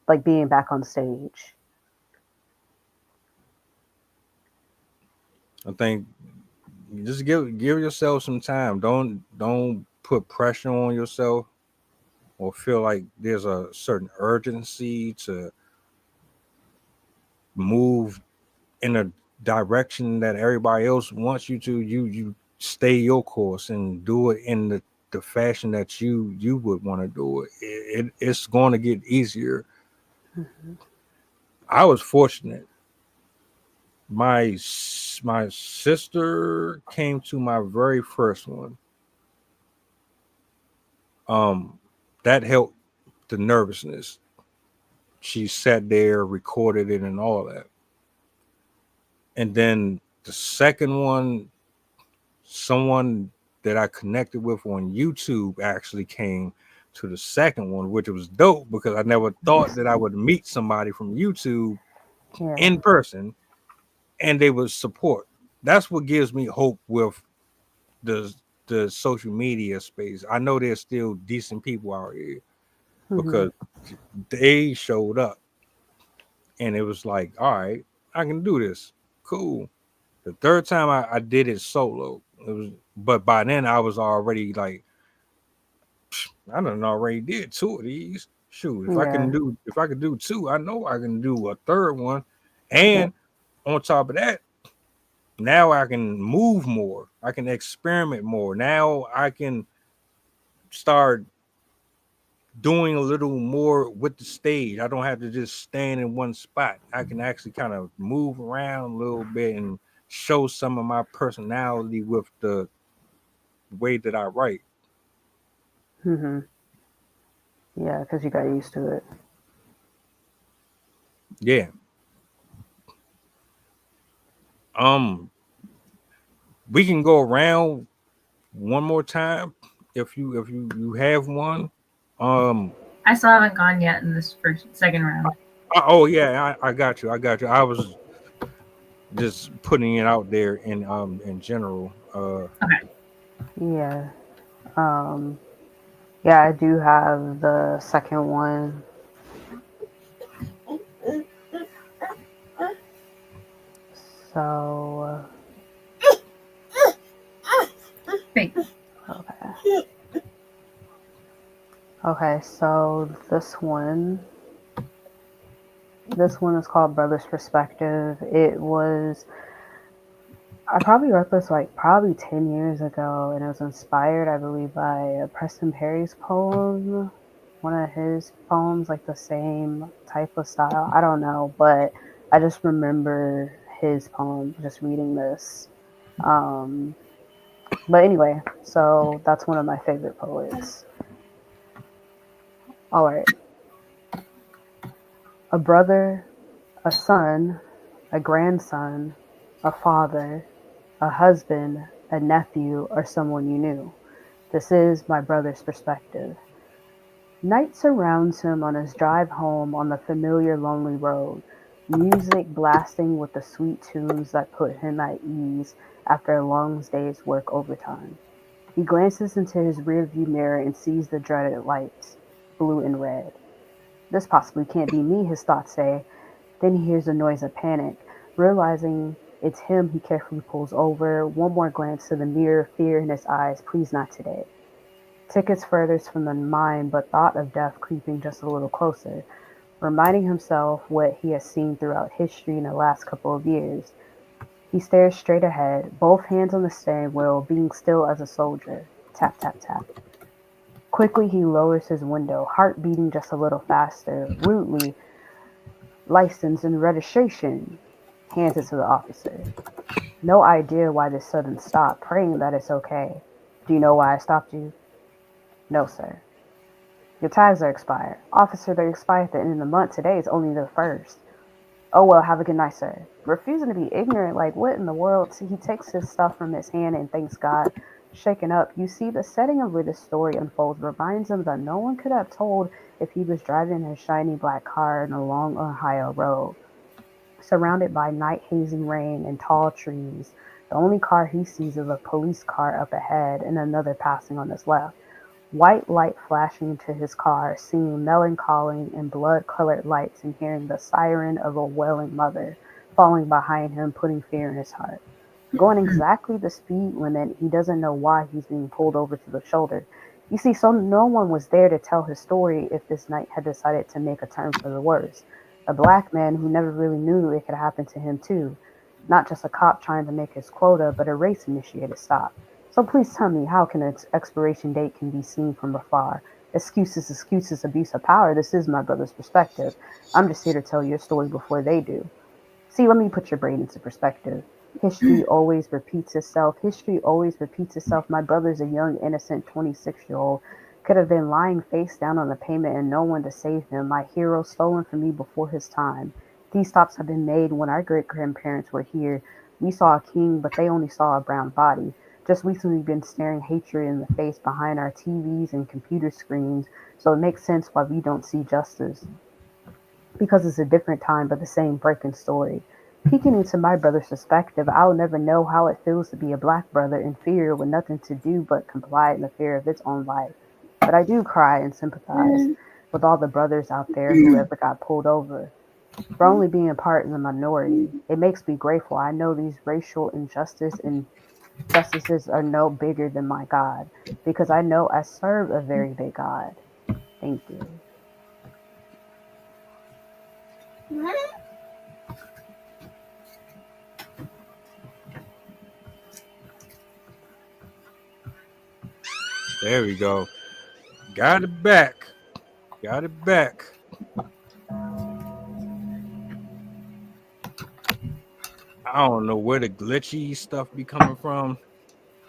like being back on stage. I think just give yourself some time. Don't put pressure on yourself or feel like there's a certain urgency to move in a direction that everybody else wants you to. You stay your course and do it in the fashion that you would want to do it. It's going to get easier. Mm-hmm. I was fortunate. My sister came to my very first one. That helped the nervousness. She sat there, recorded it, and all that. And then the second one, someone that I connected with on YouTube actually came to the second one, which was dope because I never thought that I would meet somebody from YouTube in person and they would support. That's what gives me hope with the social media space. I know there's still decent people out here because they showed up and it was like, all right, I can do this. Cool. The third time I did it solo. But by then I was already like, I done already did 2 of these. Shoot, if I could do 2, I know I can do a third one. And on top of that, now I can move more. I can experiment more. Now I can start doing a little more with the stage. I don't have to just stand in one spot. I can actually kind of move around a little bit and show some of my personality with the way that I write. Yeah, because you got used to it. Yeah. We can go around one more time if you have one. I still haven't gone yet in this second round. Oh yeah, I got you. I was just putting it out there in general. Okay. Yeah. Yeah, I do have the second one. So okay, so this one is called Brother's Perspective. I probably wrote this like probably 10 years ago, and it was inspired, I believe, by Preston Perry's poem. One of his poems, like the same type of style. I don't know, but I just remember his poem, just reading this. But anyway, so that's one of my favorite poets. All right. A brother, a son, a grandson, a father, a husband, a nephew, or someone you knew. This is my brother's perspective. Night surrounds him on his drive home on the familiar lonely road, music blasting with the sweet tunes that put him at ease after a long day's work overtime. He glances into his rearview mirror and sees the dreaded lights, blue and red. This possibly can't be me, his thoughts say. Then he hears a noise of panic. Realizing it's him, he carefully pulls over. One more glance to the mirror, fear in his eyes. Please not today. Tickets furthest from the mind, but thought of death creeping just a little closer. Reminding himself what he has seen throughout history in the last couple of years. He stares straight ahead, both hands on the steering wheel, being still as a soldier. Tap, tap, tap. Quickly he lowers his window, heart beating just a little faster. Rudely, license and registration. Hands it to the officer. No idea why this sudden stop, praying that it's okay. Do you know why I stopped you? No, sir. Your tags are expired. Officer, they expire at the end of the month. Today is only the 1st. Oh, well, have a good night, sir. Refusing to be ignorant, like what in the world? See, he takes his stuff from his hand and thanks God. Shaken up, you see the setting of where the story unfolds reminds him that no one could have told if he was driving his shiny black car in a long Ohio road, surrounded by night hazing rain and tall trees. The only car he sees is a police car up ahead and another passing on his left. White light flashing into his car, seeing melancholy and blood-colored lights and hearing the siren of a wailing mother falling behind him, putting fear in his heart. Going exactly the speed limit, he doesn't know why he's being pulled over to the shoulder. You see, so no one was there to tell his story if this night had decided to make a turn for the worse. A black man who never really knew it could happen to him too. Not just a cop trying to make his quota, but a race-initiated stop. So please tell me, how can an expiration date can be seen from afar? Excuses, abuse of power. This is my brother's perspective. I'm just here to tell your story before they do. See, let me put your brain into perspective. History always repeats itself. History always repeats itself. My brother's a young, innocent 26-year-old. Could have been lying face down on the pavement and no one to save him. My hero stolen from me before his time. These stops have been made when our great-grandparents were here. We saw a king, but they only saw a brown body. Just recently been staring hatred in the face behind our TVs and computer screens, so it makes sense why we don't see justice. Because it's a different time, but the same breaking story. Peeking into my brother's perspective, I'll never know how it feels to be a black brother inferior with nothing to do but comply in the fear of its own life. But I do cry and sympathize with all the brothers out there who ever got pulled over. For only being part of the minority, it makes me grateful. I know these racial injustices are no bigger than my God, because I know I serve a very big God. Thank you. There we go. Got it back. Got it back. I don't know where the glitchy stuff be coming from.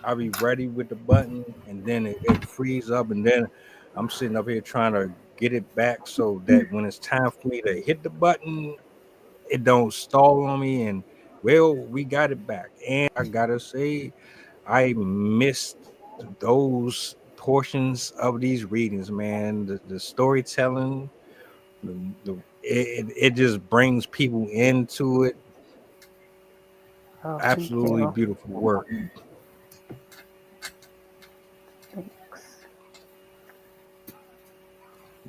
I'll be ready with the button and then it frees up, and then I'm sitting up here trying to get it back so that when it's time for me to hit the button, it don't stall on me. And well, we got it back. And I gotta say, I missed those portions of these readings, man. The storytelling, it just brings people into it. Oh, Absolutely beautiful work. Thanks.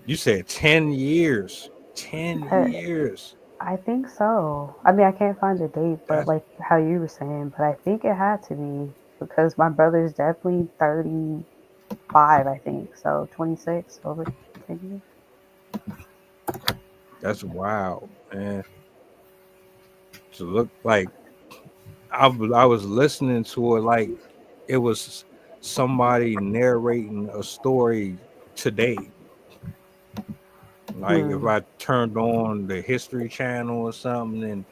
You said 10 years. 10 years. I think so. I mean, I can't find the date, but That's, like how you were saying, but I think it had to be because my brother's definitely 35, I think. So 26 over 10 years. that's wild, man. To look like I was listening to it like it was somebody narrating a story today. Like if I turned on the History Channel or something, and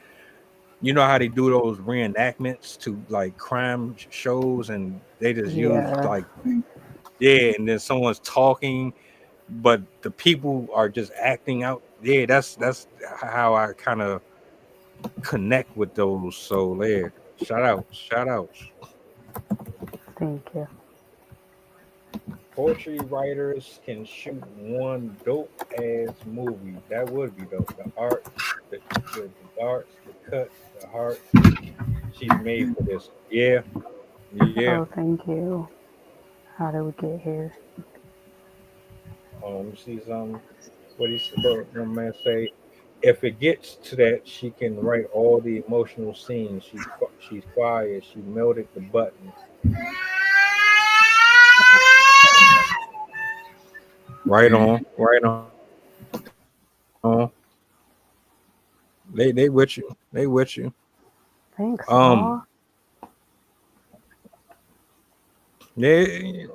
you know how they do those reenactments to like crime shows, and they just use like and then someone's talking, but the people are just acting out. Yeah, that's how I kind of connect with those. So there, shout outs. Thank you. Poetry writers can shoot one dope ass movie. That would be dope. The art, the darts, the cut, the heart. She's made for this. Yeah. Oh, thank you. How did we get here? Let me see something. What he said, my man say, if it gets to that, she can write all the emotional scenes. She's quiet. She melted the button. Right on. They with you. They with you. Thanks, y'all. Yeah,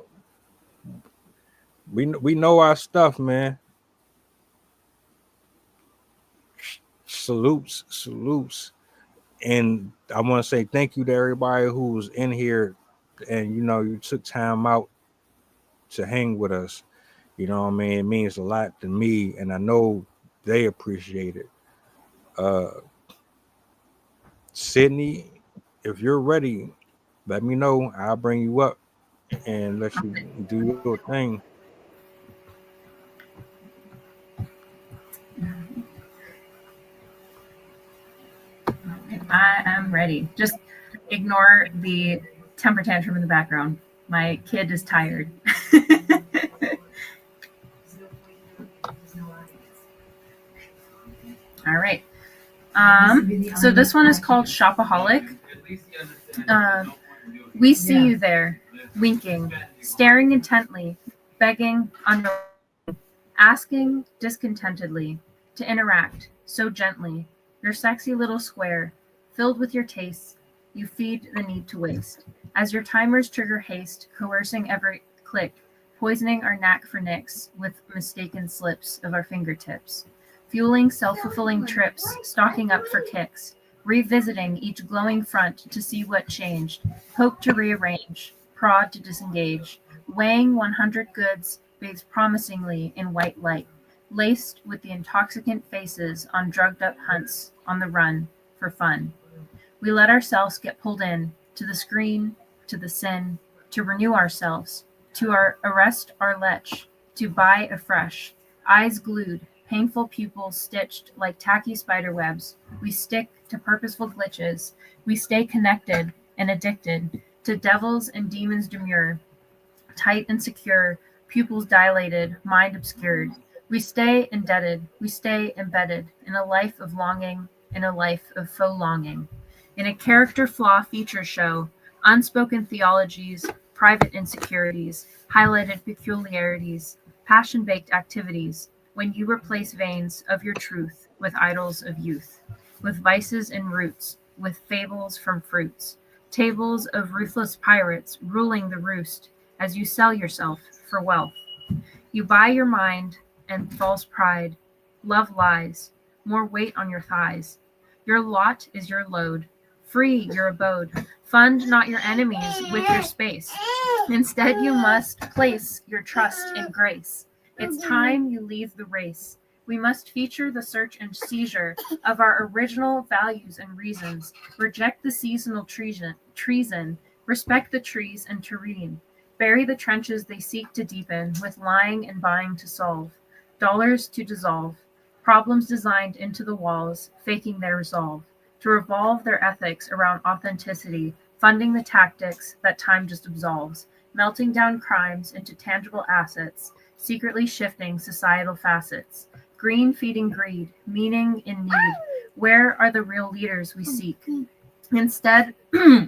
we know our stuff, man. Salutes. And I want to say thank you to everybody who's in here, and you took time out to hang with us. You know what I mean? It means a lot to me, and I know they appreciate it. Sydney, if you're ready, let me know. I'll bring you up. and let you do your thing. I am ready. Just ignore the temper tantrum in the background. My kid is tired. All right. So this one is called Shopaholic. We see you there, winking, staring intently, begging, asking discontentedly to interact so gently. Your sexy little square, filled with your tastes, you feed the need to waste. As your timers trigger haste, coercing every click, poisoning our knack for nicks with mistaken slips of our fingertips. Fueling self-fulfilling trips, stocking up for kicks, revisiting each glowing front to see what changed, hope to rearrange, prod to disengage, weighing 100 goods bathed promisingly in white light, laced with the intoxicant faces on drugged-up hunts on the run for fun. We let ourselves get pulled in to the screen, to the sin, to renew ourselves, to arrest our lech, to buy afresh, eyes glued, painful pupils stitched like tacky spider webs. We stick to purposeful glitches. We stay connected and addicted to devils and demons demure, tight and secure, pupils dilated, mind obscured. We stay indebted. We stay embedded in a life of longing, in a life of faux longing. In a character flaw feature show, unspoken theologies, private insecurities, highlighted peculiarities, passion-baked activities, when you replace veins of your truth with idols of youth, with vices and roots, with fables from fruits, tables of ruthless pirates ruling the roost as you sell yourself for wealth. You buy your mind and false pride, love lies, more weight on your thighs. Your lot is your load, free your abode. Fund not your enemies with your space. Instead, you must place your trust in grace. It's time you leave the race. We must feature the search and seizure of our original values and reasons, reject the seasonal treason, respect the trees and terrene, bury the trenches they seek to deepen with lying and buying to solve, dollars to dissolve, problems designed into the walls, faking their resolve, to revolve their ethics around authenticity, funding the tactics that time just absolves, melting down crimes into tangible assets, secretly shifting societal facets, green feeding greed, meaning in need. Where are the real leaders we seek? Instead,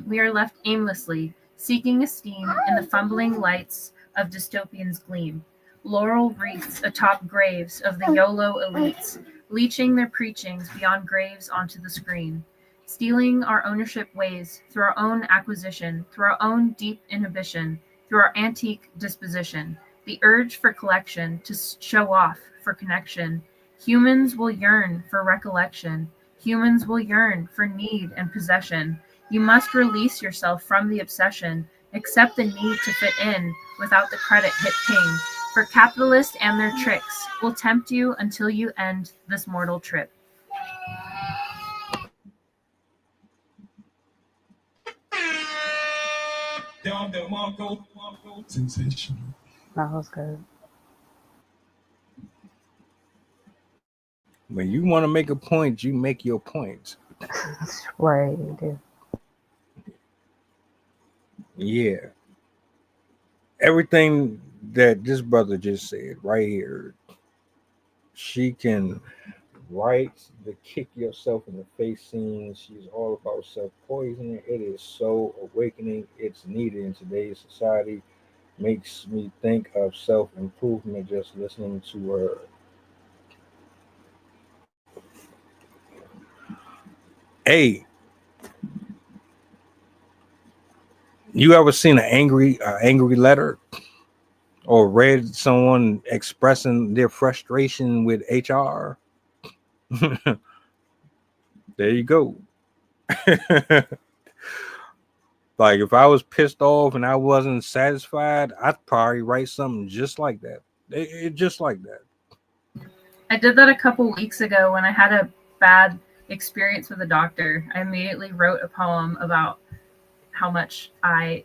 we are left aimlessly, seeking esteem in the fumbling lights of dystopian's gleam. Laurel wreaths atop graves of the YOLO elites, leeching their preachings beyond graves onto the screen, stealing our ownership ways through our own acquisition, through our own deep inhibition, through our antique disposition, the urge for collection, to show off, for connection. Humans will yearn for recollection. Humans will yearn for need and possession. You must release yourself from the obsession, accept the need to fit in without the credit hit ping. For capitalists and their tricks will tempt you until you end this mortal trip. Sensational. That was good. When you want to make a point, you make your point. Right, you do. Yeah. Everything that this brother just said right here, she can write the kick yourself in the face scene. She's all about self-poisoning. It is so awakening. It's needed in today's society. Makes me think of self-improvement just listening to her. Hey, you ever seen an angry letter or read someone expressing their frustration with HR? There you go. Like if I was pissed off and I wasn't satisfied, I'd probably write something just like that. Just like that. I did that a couple weeks ago when I had a bad experience with a doctor. I immediately wrote a poem about how much I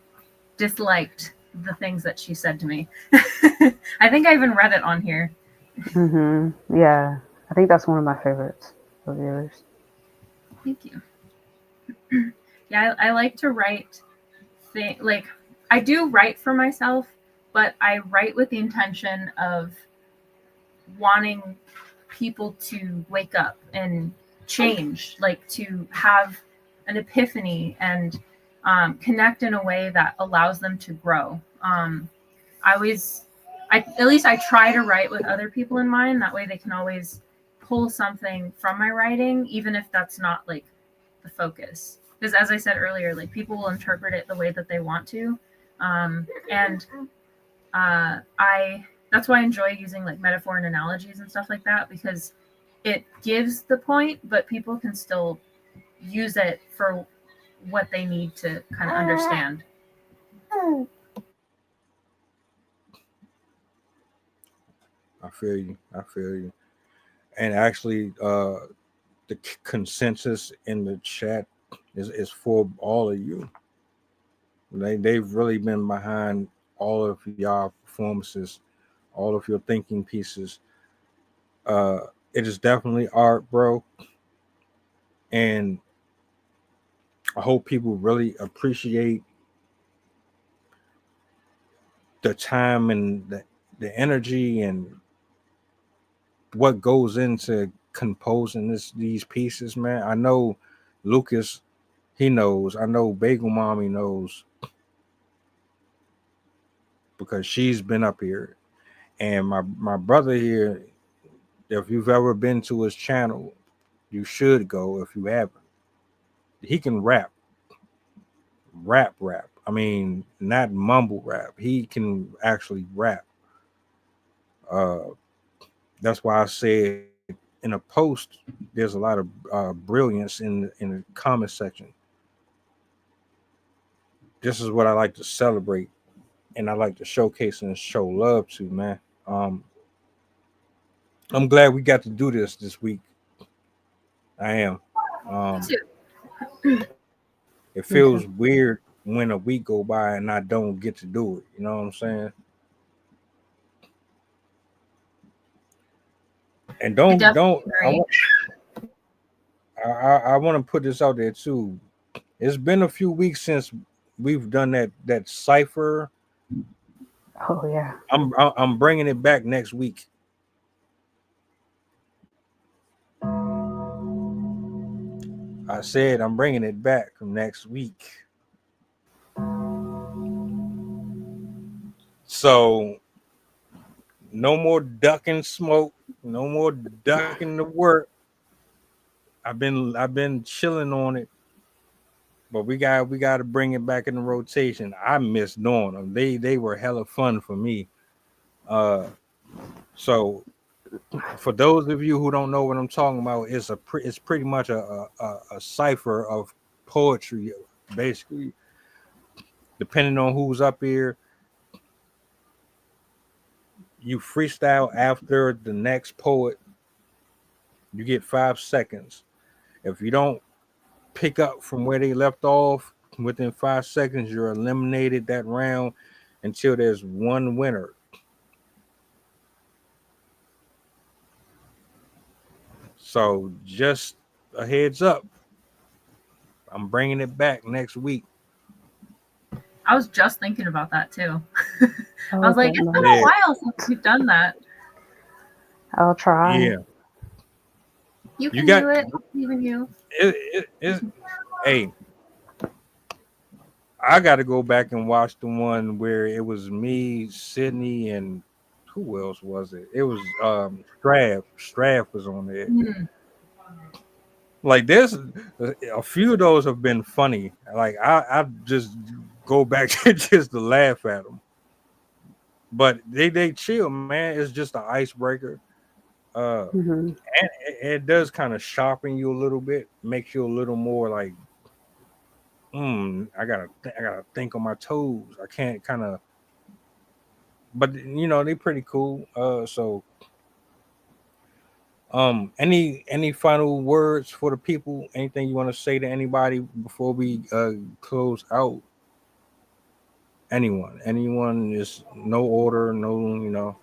disliked the things that she said to me. I think I even read it on here. Yeah, I think that's one of my favorites of yours. Thank you. Yeah, I like to write like I do write for myself, but I write with the intention of wanting people to wake up and change, like to have an epiphany and connect in a way that allows them to grow. At least I try to write with other people in mind. That way they can always pull something from my writing, even if that's not like the focus. Because as I said earlier, like people will interpret it the way that they want to. That's why I enjoy using like metaphor and analogies and stuff like that, because it gives the point, but people can still use it for what they need to kind of understand. I feel you. And actually, the consensus in the chat is for all of you. They've really been behind all of y'all performances, all of your thinking pieces. It is definitely art, bro. And I hope people really appreciate the time and the energy and what goes into composing these pieces, man. I know Lucas, he knows. I know Bagel Mommy knows, because she's been up here. And my brother here, if you've ever been to his channel, you should go if you haven't. He can rap. I mean, not mumble rap. He can actually rap. That's why I said in a post, there's a lot of brilliance in the comment section. This is what I like to celebrate, and I like to showcase and show love to, man. I'm glad we got to do this week. I am. It feels weird when a week go by and I don't get to do it. You know what I'm saying? And I want to put this out there too. It's been a few weeks since we've done that cipher. Oh yeah. I'm bringing it back next week. I said I'm bringing it back from next week. So no more ducking smoke, no more ducking the work. I've been chilling on it, but we got to bring it back in the rotation. I miss doing them. They were hella fun for me. So for those of you who don't know what I'm talking about, it's pretty much a cipher of poetry, basically. Depending on who's up here, you freestyle after the next poet. You get 5 seconds. If you don't pick up from where they left off within 5 seconds, you're eliminated that round until there's one winner. So just a heads up, I'm bringing it back next week. I was just thinking about that too. I was like, it's been a while since we've done that. I'll try. Yeah. You can do it. Even you. Hey, I got to go back and watch the one where it was me, Sydney, and who else was it? It was Straff. Straff was on there. Like there's a few of those have been funny. Like I just go back just to laugh at them. But they chill, man. It's just an icebreaker. And it does kind of sharpen you a little bit, makes you a little more like, I gotta think on my toes. I can't kind of, but you know they're pretty cool. So any final words for the people? Anything you want to say to anybody before we close out? Anyone is no order, no.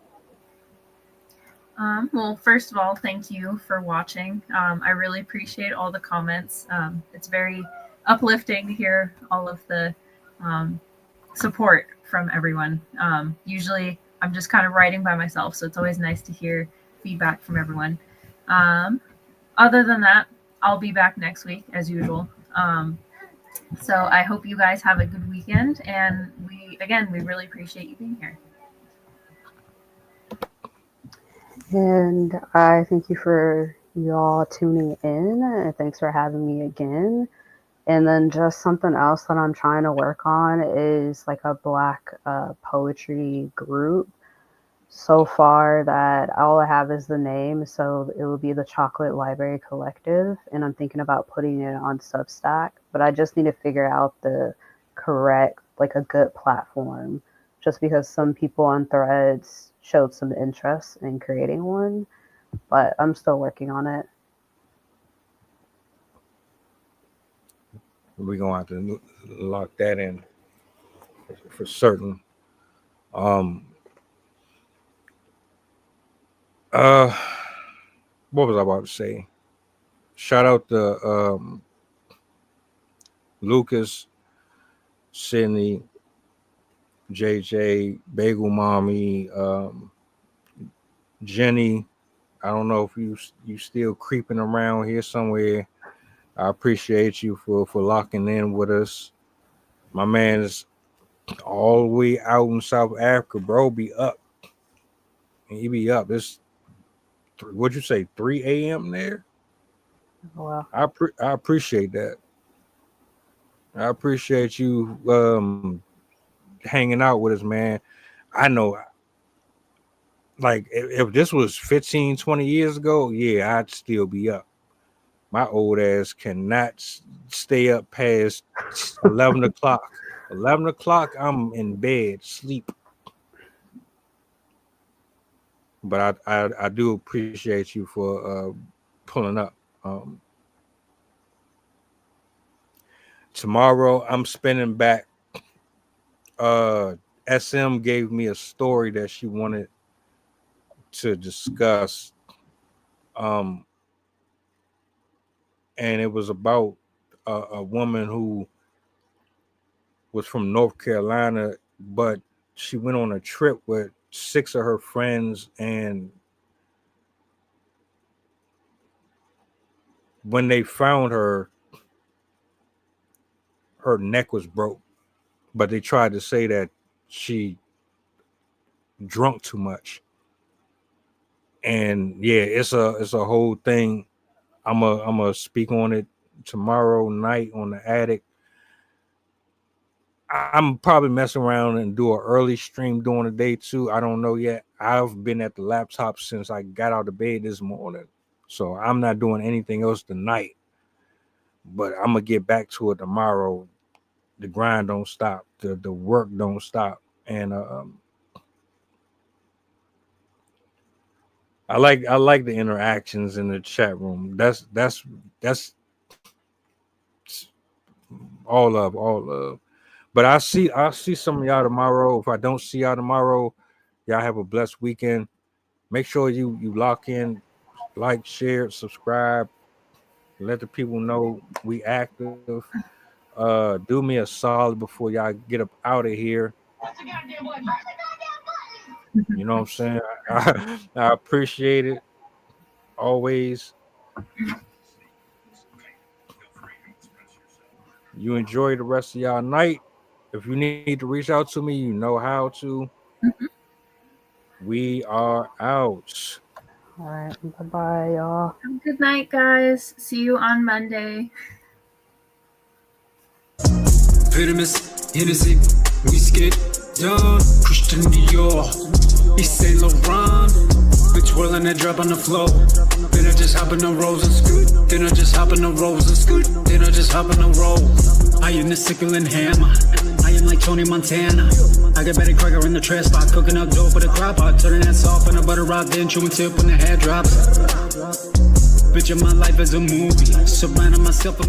Well, first of all, thank you for watching. I really appreciate all the comments. It's very uplifting to hear all of the support from everyone. Usually I'm just kind of writing by myself, so it's always nice to hear feedback from everyone. Other than that, I'll be back next week as usual. So I hope you guys have a good weekend, and we really appreciate you being here. And I thank you for y'all tuning in, and thanks for having me again. And then just something else that I'm trying to work on is like a Black poetry group. So far that all I have is the name, so it will be the Chocolate Library Collective, and I'm thinking about putting it on Substack, but I just need to figure out the correct, like a good platform, just because some people on Threads showed some interest in creating one, but I'm still working on it. We're gonna have to lock that in for certain. What was I about to say? Shout out to Lucas, Sydney, JJ, Bagel Mommy, Jenny. I don't know if you still creeping around here somewhere. I appreciate you for locking in with us. My man is all the way out in South Africa, bro. Be up. And he be up. It's what'd you say, 3 a.m. there? Wow. I appreciate that. I appreciate you hanging out with us, man. I know, like, if this was 15, 20 years ago, yeah, I'd still be up. My old ass cannot stay up past 11 o'clock. 11 o'clock, I'm in bed, sleep. But I do appreciate you for pulling up. Tomorrow, I'm spinning back. SM gave me a story that she wanted to discuss. And it was about a woman who was from North Carolina, but she went on a trip with 6 of her friends, and when they found her, her neck was broke, but they tried to say that she drunk too much. And yeah, it's a whole thing. I'm a speak on it tomorrow night on the Attic. I'm probably messing around and do an early stream during the day too. I don't know yet. I've been at the laptop since I got out of bed this morning, so I'm not doing anything else tonight. But I'm gonna get back to it tomorrow. The grind don't stop. The work don't stop. And I like the interactions in the chat room. That's all love. But I'll see some of y'all tomorrow. If I don't see y'all tomorrow, y'all have a blessed weekend. Make sure you lock in, like, share, subscribe, let the people know we active. Do me a solid before y'all get up out of here. You know what I'm saying? I appreciate it always. You enjoy the rest of y'all night. If you need to reach out to me, you know how to. We are out. All right. Bye-bye, y'all. Have a good night, guys. See you on Monday. Venomous, Hennessy, whiskey, Don, Christian Dior, East Saint Laurent, bitch whirling that drop on the floor. Then I just hop in the rolls and scoot. Then I just hop in the rolls and scoot. Then I just hop in the roll. I am the sickle and hammer. I am like Tony Montana. I got Betty Crocker in the trash spot, cooking up dope with a crop pot, turning that soft in a butter rock, then chewing tip when the head drops. Bitch, my life is a movie, surrounding myself.